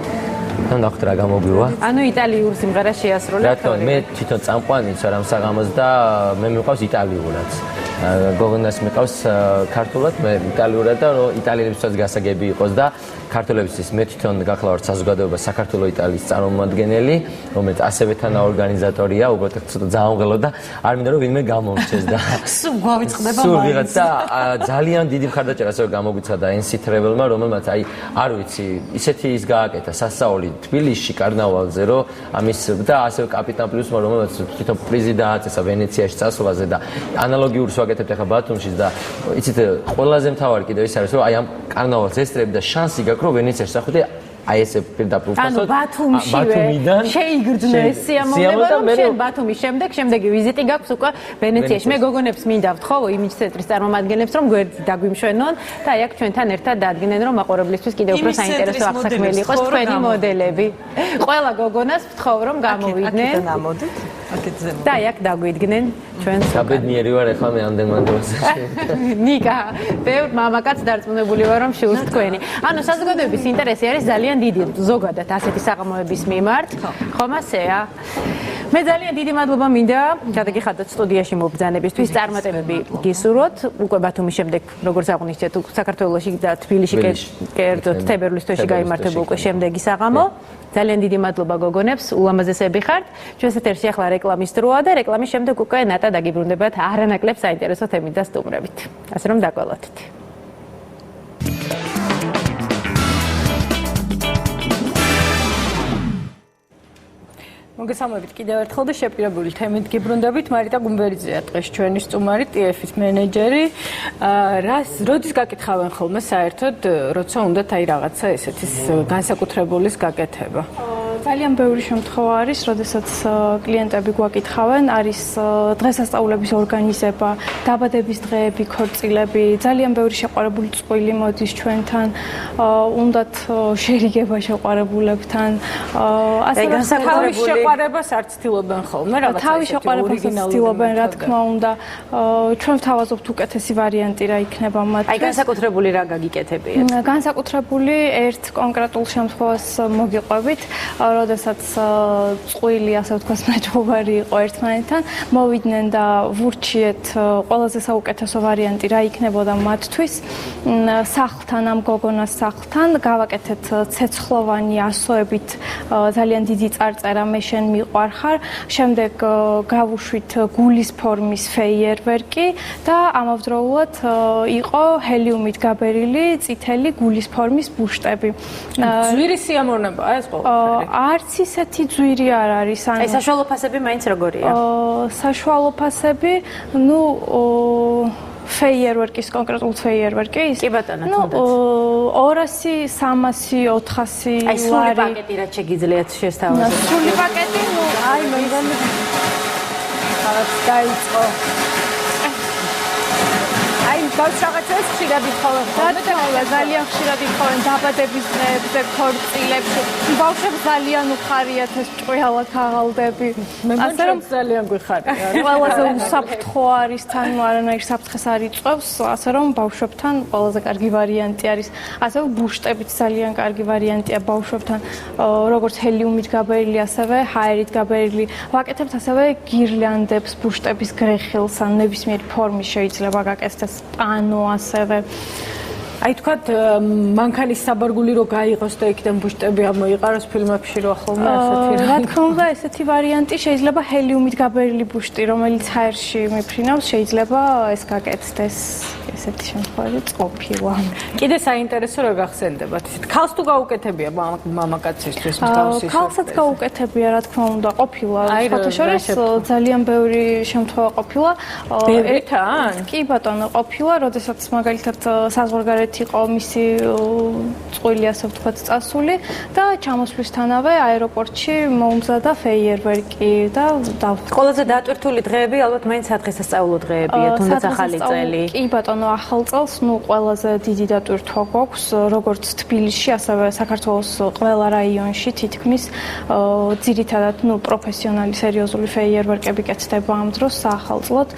და ნახოთ რა გამოგვივა. ანუ იტალიურ სიმღერას შეასრულებთ. რა თქმა უნდა, მე თვითონ წამყვანი ვარ ამ საღამოს და მე მიყვავს იტალიურად. გოგონას მიყვავს ქართულად, მე იტალიურად და რომ იტალიელებსაც გასაგები იყოს და ქართველებისთვის მე თვითონ გახლავართ საზოგადოება საქართველო-იტალიის წარმომადგენელი, რომელიც ასევე თანაორგანიზატორია, უბრალოდ ცოტა ძალამღელო და არ მინდა რომ ვინმე გამომჩეს და სულ გვავიწყდება სულ ვიღაც და ძალიან დიდი მხარდაჭერა ასევე გამოგვიცხადა NC Travel-მა, რომელმაც აი არ ვიცი, ისეთი ის გააკეთა სასწაული თბილისში კარნავალზე, რომ ამის და ასევე კაპიტან პლუსმა, რომელმაც თვითონ პრიზი დააწესა ვენეციაში წასვლაზე და ანალოგიურს ვაკეთებთ ახლა ბათუმში და იცით ყველაზე მთავარი კიდევ ის არის, რომ აი ამ კარნავალს ესწრები და შანსი გაქვს რომ ვენეციაში სახვიდე აი ესე პირდაპირ ანუ ბათუმიდან შეიგრძნო ეს სიამოვნება რომ შენ ბათუმის შემდეგი ვიზიტი გაქვს უკვე ვენეციაში. მე გოგონებს მინდა ვთხოვო იმიჯ ცენტრის წარმომადგენლებს რომ გვერდით დაგვიმშვენონ და აი აქ ჩვენთან ერთად დადგნენ რომ მაყურებლისთვის კიდევ უფრო საინტერესო აღსაქმელი იყოს თქვენი მოდელები. ყველა გოგონას ვთხოვ რომ გამოვიდნენ. აქედან ამოდით. აქედან. და აი აქ დაგვიდგნენ ჩვენს. საბედნიერი ვარ ახლა მე ამდენ დროში. ნიკა, ბევრ მამაკაც დარწმუნებული ვარ რომ შეუს თქვენი. ანუ საზოგადოების ინტერესი არის ძალიან დიდი ზოგადად ასეთი საღამოების მიმართ. ხომ ასეა? მე ძალიან დიდი მადლობა მინდა გადაგიხადოთ სტუდიაში მობრძანებისთვის. წარმატებები გისურვოთ. უკვე ბათუმის შემდეგ როგორც აღვნიშნეთ, საქართველოში და თბილისში კერძოდ თებერვლის თვეში გაიმართება უკვე შემდეგი საღამო. ძალიან დიდი მადლობა გოგონებს, ულამაზესები ხართ. ჩვენს ეთერში ახლა რეკლამის დროა და რეკლამის შემდეგ უკვე ნატა დაგიბრუნდებათ არანაკლებ საინტერესო თემით და სტუმრებით. ასე რომ დაგველოდით. მოგესალმებით კიდევ ერთხელ და შეპირებული თემით გიბრუნდებით. მარიტა გუმბერიძეა დღეს ჩვენი სტუმარი, TF-ის მენეჯერი. როდის გაკითხავენ ხოლმე საერთოდ, როცა უნდათ აი რაღაცა ესეთის განსაკუთრებულის გაკეთება? ძალიან ბევრი შემთხვევა არის, როდესაც კლიენტები გვაკითხავენ, არის დღესასწაულების ორგანიზება, დაბადების დღეები, ქორწილები, ძალიან ბევრი შეყვარებული წყვილი მოდის ჩვენთან, უნდათ შერიგება შეყვარებულებთან. ასე რომ თავის შეყვარებას არ ცდილობენ ხოლმე, რაღაცა თავის შეყვარებას ცდილობენ, რა თქმა უნდა. ჩვენ ვთავაზობთ უკეთესი ვარიანტი რა იქნება მათთვის. აი განსაკუთრებული რა გაგიკეთებიათ? განსაკუთრებული ერთ კონკრეტულ შემთხვევას მოგიყვებით. როდესაც წყვილი, ასე ვთქვათ, მეჯობარი იყო ერთმანეთთან, მოვიდნენ და ვურჩიეთ ყველაზე საუკეთესო ვარიანტი რა იქნებოდა მათთვის. სახლთან, ამ გოგონას სახლთან გავაკეთეთ ცეცხლოვანი ასოებით ძალიან დიდი წარწერა მე შენ მიყვარხარ, შემდეგ გავუშვით გულის ფორმის ფეიერვერკი და ამავდროულად იყო ჰელიუმით გაბერილი წითელი გულის ფორმის ბუშტები. ძვირი სიამოვნებაა ეს ყველაფერი? არც ისეთი ძვირი არ არის. აი საშუალო ფასები მაინც როგორია? საშუალო ფასები, ფეიერვერკის, კონკრეტულ ფეიერვერკის? კი ბატონო, თუნდაც. 200, 300, 400 აი სული პაკეტი რაც შეგიძლიათ შესთავაზოთ. სული პაკეტი, აი მაგან რაღაც დაიწყო. აი გავშაღეთეს ხშირად ითხოვენ ხოლმე და ძალიან ხშირად ითხოვენ დაბადების დღეებზე, ქორწილებში. ბავშვებს ძალიან უხარიათ ეს ჭყიალა ქაღალდები. ასე რომ ძალიან გვიხარია. ყველაზე უსაფრთხო არის თან, არანაირ საფრთხეს არ იწვევს, ასე რომ ბავშვებთან ყველაზე კარგი ვარიანტი არის. ასევე ბუშტებიც ძალიან კარგი ვარიანტია ბავშვებთან, როგორც ჰელიუმით გაბერილი, ასევე ჰაერით გაბერილი. ვაკეთებთ ასევე გირლანდებს, ბუშტების გრეხილს, ან ნებისმიერი ფორმის შეიძლება გაკეთდეს. პანო ასევე აი თქვათ მანქანის საბარგული რო გაიღოს და იქიდან ბუშტები ამოიყაროს ფილმებში რო ხოლმე ასეთი რა თქმა უნდა ესეთი ვარიანტი შეიძლება ჰელიუმით გაბერილი ბუშტი რომელიც ჰაერში მიფრინავს შეიძლება ეს გაკეთდეს ესეთი შემთხვევები ყოფილა კიდე საინტერესო რა გახსენდებათ ისეთ ქალს თუ გაუკეთებია მამაკაცისთვის მსგავსი ქალსაც გაუკეთებია რა თქმა უნდა ყოფილა ფოტოშორის ძალიან ბევრი შემთხვევა ყოფილა ბევრი თან კი ბატონო ყოფილა როდესაც მაგალითად საზღვარგარეთ იყო მისი წყვილი ასე ვთქვათ წასული და ჩამოსვლისთანავე აეროპორტში მოუმზადა ფეიერვერკი და ყველაზე დატვირთული დღეები ალბათ მაინც სადღესასწაულო დღეებია თუნდაც ახალი წელი კი ბატონო ახალ წელს ნუ ყველაზე დიდი დატვირთვა გვაქვს როგორც თბილისში ასევე საქართველოს ყველა რაიონში თითქმის ძირითადად ნუ პროფესიონალი სერიოზული ფეიერვერკები კეთდება ამ დროს საახალწლოდ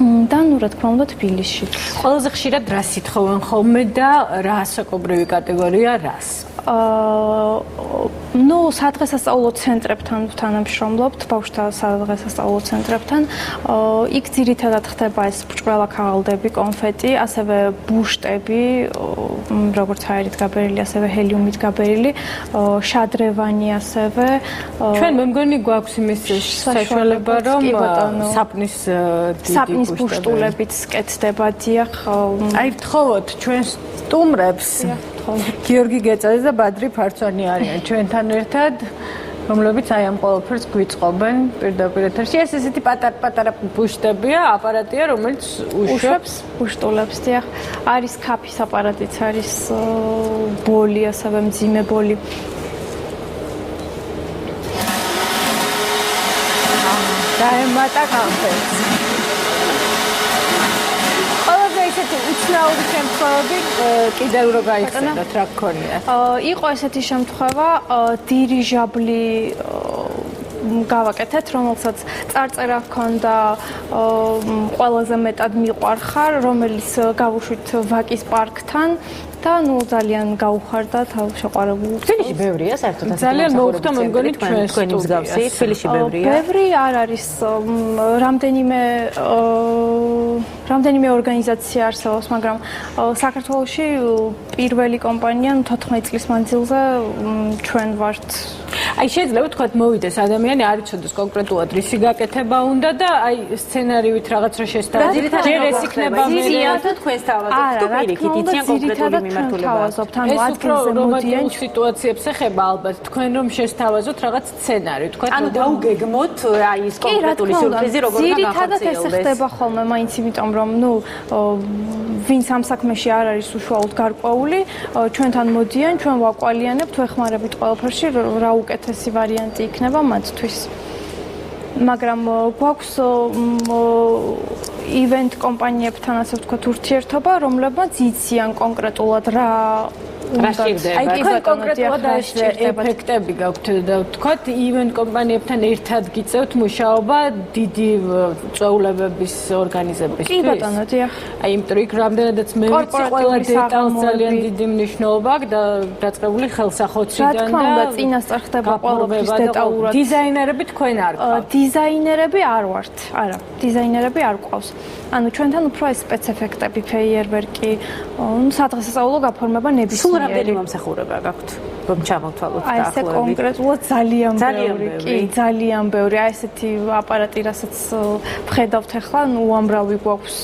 და ნუ რა თქმა უნდა თბილისში. ყველაზე ხშირად რას ითხოვენ ხოლმე და რა საკობრივი კატეგორია რას? ნუ სადღესასწაულო ცენტრებთან ვთანამშრომლობთ, ბავშვთა სადღესასწაულო ცენტრებთან. იქ ძირითადად ხდება ეს ბრჭყალა ქაღალდები, კონფეტი, ასევე ბუშტები, როგორც ჰაერით გაბერილი, ასევე ჰელიუმით გაბერილი, შადრევანი ასევე. ჩვენ მე მგონი გვაქვს იმის საშუალება რომ საპნის ბუშტულებიც კეთდება დიახ. აი ვთხოვოთ ჩვენ სტუმრებს გიორგი გეწაძე და ბადრი ფარცვანი არიან ჩვენთან ერთად რომლებიც აი ამ ყველაფერს გვიწყობენ პირდაპირ ეთერში. ეს ესეთი პატარ-პატარა ბუშტებია, აპარატია, რომელიც უშვებს, უშტულებს, დიახ. არის კაფის აპარატიც, არის ბოლი, ასევე მძიმე ბოლი. დაემატა კაფეს. ესეთი უცნაური შემთხვევები კიდევ რო გაიხსენოთ, რა გქონია? იყო ესეთი შემთხვევა, დირიჟაბლი გავაკეთეთ, რომელსაც წარწერა ჰქონდა ყველაზე მეტად მიყვარხარ, რომელიც გავუშვით ვაკის პარკთან და ნუ ძალიან გაუხარდა შეყვარებულ. თბილისში ბევრია საერთოდ ასე. ძალიან მოუხდა მე მგონი თქვენი მსგავსი. თბილისში ბევრია. ბევრი არ არის რამდენიმე ორგანიზაცია არსებობს, მაგრამ საქართველოში პირველი კომპანია 14 წლის მანძილზე ჩვენ ვართ. აი შეიძლება თქვა მოვიდეს ადამიანი არ იცოდეს კონკრეტულად რისი გაკეთება უნდა და აი სცენარივით რაღაც რა შესთავაზებთ. ჯერ ეს იქნება მერე თუ თქვენს თავაზობთ თუ პირიქით იციან კონკრეტული მიმართულება. ანუ ადგილზე მოდიან სიტუაციებს ეხება ალბათ თქვენ რომ შესთავაზოთ რაღაც სცენარი თქვა ანუ დაუგეგმოთ აი ეს კონკრეტული სიურპრიზი როგორ უნდა გახორციელდეს. ძირითადად ეს ხდება ხოლმე მაინც იმიტომ რომ ნუ ვინც ამ საქმეში არ არის უშუალოდ გარკვეული ჩვენთან მოდიან ჩვენ ვაკვალიანებთ ვეხმარებით ყველაფერში რა უკეთესი ვარიანტი იქნება მათთვის. მაგრამ გვაქვს ივენთ კომპანიებთან ასე ვთქვათ ურთიერთობა, რომლებიც იციან კონკრეტულად რა აი კონკრეტულად ეს ეფექტები გაქვთ და ვთქვათ ივენთ კომპანიებთან ერთად გიწევთ მუშაობა დიდი წვეულებების ორგანიზებისთვის. კი ბატონო, დიახ. აი იმიტომ იქ რამდენადაც მე ვიცი ყველა დეტალს ძალიან დიდი მნიშვნელობა აქვს და დაწყებული ხელსახოციდან და რა თქმა უნდა წინასწარ ხდება ყველაფრის დეტალურად. დიზაინერები თქვენ არ გყავთ? დიზაინერები არ ვართ. არა, დიზაინერები არ გვყავს. ანუ ჩვენთან უფრო ეს სპეციფექტები, ფეიერვერკი, სადღესასწაულო გაფორმება ნებისმიერი. რამდენი მომსახურება გაქვთ? რომ ჩამოვთვალოთ და ახლა კონკრეტულად ძალიან ბევრი, კი, ძალიან ბევრი. აი ესეთი აპარატი, რასაც ვხედავთ ახლა, ნუ უამრავი გვაქვს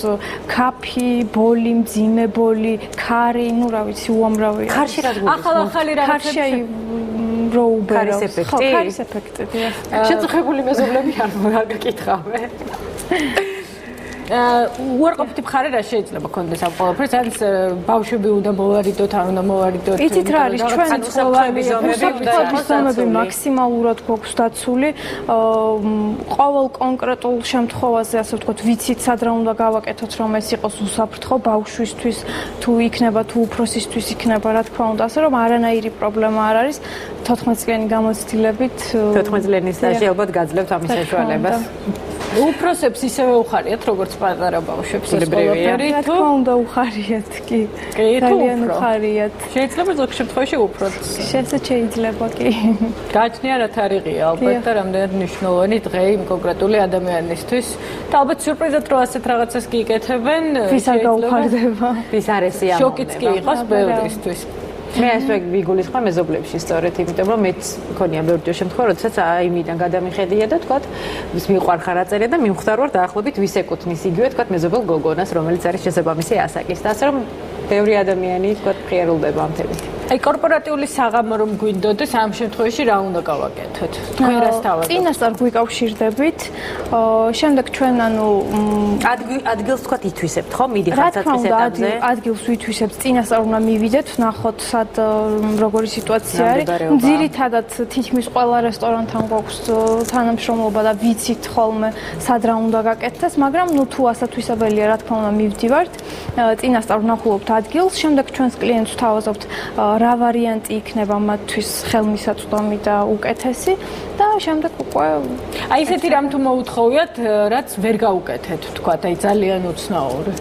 კაფი, ბოლი, მძიმე ბოლი, ქარი, ნუ რა ვიცი, უამრავი. ქარში რა გქონდა? ახალი რაღაცები რო უბერავს. ქარის ეფექტი? ქარის ეფექტი, დიახ. შეწუხებული მეზობლები არ გაკითხავე. უარყოფითი მხარე რა შეიძლება ქონდეს ამ ყველაფერს? ან ბავშვები უნდა მოვარიდოთ, არ უნდა მოვარიდოთ? იცით რა არის ჩვენი ცხოველები მაქსიმალურად გვაქვს დაცული. ყოველ კონკრეტულ შემთხვევაზე, ასე ვთქვათ, ვიცით სად რა უნდა გავაკეთოთ, რომ ეს იყოს უსაფრთხო ბავშვისთვის, თუ იქნება, თუ უფროსისთვის იქნება, რა თქმა უნდა, ასე რომ არანაირი პრობლემა არ არის. 14 წლიანი გამოცდილებით 14 წლიანი სტაჟი ალბათ გაძლევთ ამის საშუალებას. უფროსებს ისევე უხარიათ, როგორც პატარა ბავშვებს ეს ყველაფერი თუ რა თქმა უნდა უხარიათ, კი. ძალიან უხარიათ. შეიძლება ზოგ შემთხვევაში უფროს. შეიძლება, კი. გაჩნია რა თარიღია ალბათ და რამდენად მნიშვნელოვანი დღე იმ კონკრეტული ადამიანისთვის. და ალბათ სიურპრიზად რო ასეთ რაღაცას გიკეთებენ, ვის არ გაუხარდება. ვის არ ესია. შოკიც კი იყოს ბევრისთვის. მე ასე ვიგულისხმე მეზობლებში სწორედ, იმიტომ რომ მეც მქონია ბევრი შემთხვევა, როდესაც აიმიდან გადამიხედია და თქვა, ვის მიყვარხარ აწერია და მიმხვდარ ვარ დაახლოებით ვის ეკუთვნის იგივე თქვა მეზობელ გოგონას, რომელიც არის შესაბამისი ასაკის. და ასე რომ ბევრი ადამიანი თქვა ფრიარულდება ამ თემით. აი კორპორატიული საღამო რომ გვინდოდეს ამ შემთხვევაში რა უნდა გავაკეთოთ? თქვენ რას თავაზობთ? წინასწარ გვიკავშირდებით. შემდეგ ჩვენ ანუ ადგილს თქვა ითვისებთ ხო? მიდიხართ საწყის ეტაპზე? ადგილს ვითვისებთ, წინასწარ უნდა მივიდეთ, ნახოთ სად როგორი სიტუაცია არის. ძირითადად თითქმის ყველა რესტორანთან გვაქვს თანამშრომლობა და ვიცით ხოლმე სად რა უნდა გაკეთდეს, მაგრამ ნუ თუ ასათვისებელია, რა თქმა უნდა მივდივართ. წინასწარ ვნახულობთ ადგილს, შემდეგ ჩვენს კლიენტს ვთავაზობთ რა ვარიანტი იქნება მათთვის ხელმისაწვდომი და უკეთესი და შემდეგ უკვე აი ესეთი რამ თუ მოუთხოვიათ, რაც ვერ გაუკეთეთ, თქვათ, აი ძალიან უცნაური.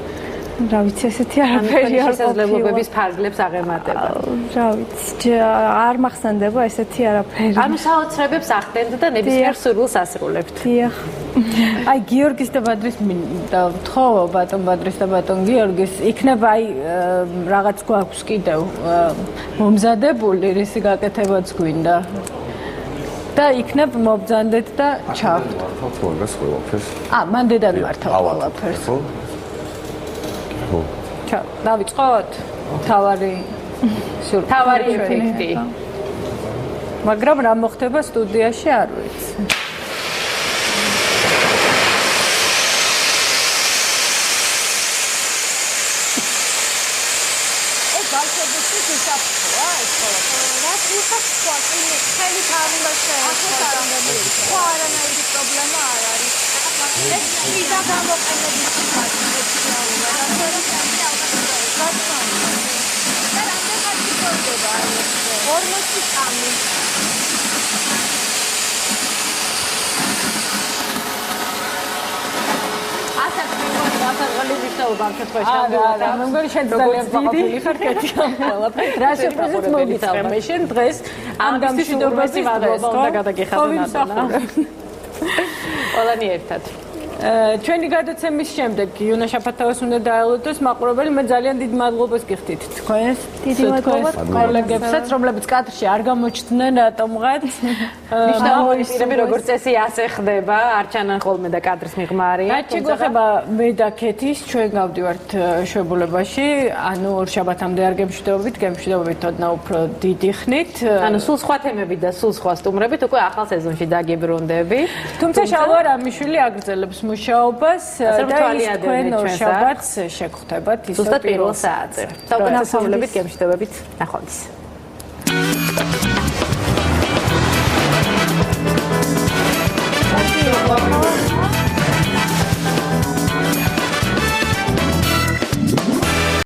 რა ვიცი, ესეთი არაფერი არ შესაძლებლობების ფარგლებს აღემატება. რა ვიცი, არ მახსენდება ესეთი არაფერი. ანუ საოცრებებს ახდენთ და ნებისმიერ სურვილს ასრულებთ. დიახ. აი გიორგის და ბადრის და ვთხოვ ბატონ ბადრის და ბატონ გიორგის იქნება აი რაღაც გვაქვს კიდევ მომზადებული რისი გაკეთებაც გვინდა და იქნებ მობძანდეთ და ჩავთ. ყველას ყველაფერს. მან დედან მართავ ყველაფერს. ჩა, დავიწყოთ. თავარი ეფექტი. მაგრამ რა მოხდება სტუდიაში არ ვიცი. მე მგონი შენ ძალიან დაყოფილი ხარ კეთი ამ ყველაფერს. რა შეფრიზით მოგიწევ მე შენ დღეს ამ გამშვიდობაზე მადლობა უნდა გადაგიხადო ნატანა. ყველანი ერთად. ჩვენი გადაცემის შემდეგ იუნა შაფათაუს უნდა დაელოდოს მაყურებელი. მე ძალიან დიდ მადლობას გიხდით თქვენს. დიდი მადლობა კოლეგებსაც, რომლებიც კადრში არ გამოჩნდნენ რატომღაც. ნიშნავენ პირები როგორც წესი ასე ხდება, არ ჩანან ხოლმე და კადრის მიღმა არის. რაც შეგვეხება მე და კეთის, ჩვენ გავდივართ შვებულებაში, ანუ ორშაბათამდე არ გემშვიდობებით, გემშვიდობებით ოდნავ უფრო დიდი ხნით. ანუ სულ სხვა თემები და სულ სხვა სტუმრებით უკვე ახალ სეზონში დაგიბრუნდებით. თუმცა შალვა რამიშვილი აგრძელებს მუშაობას და ის თქვენ ორშაბათს შეგხვდებათ ისევ პირველ საათზე. საუკეთესოებით გემშვიდობებით. ნახვამდის.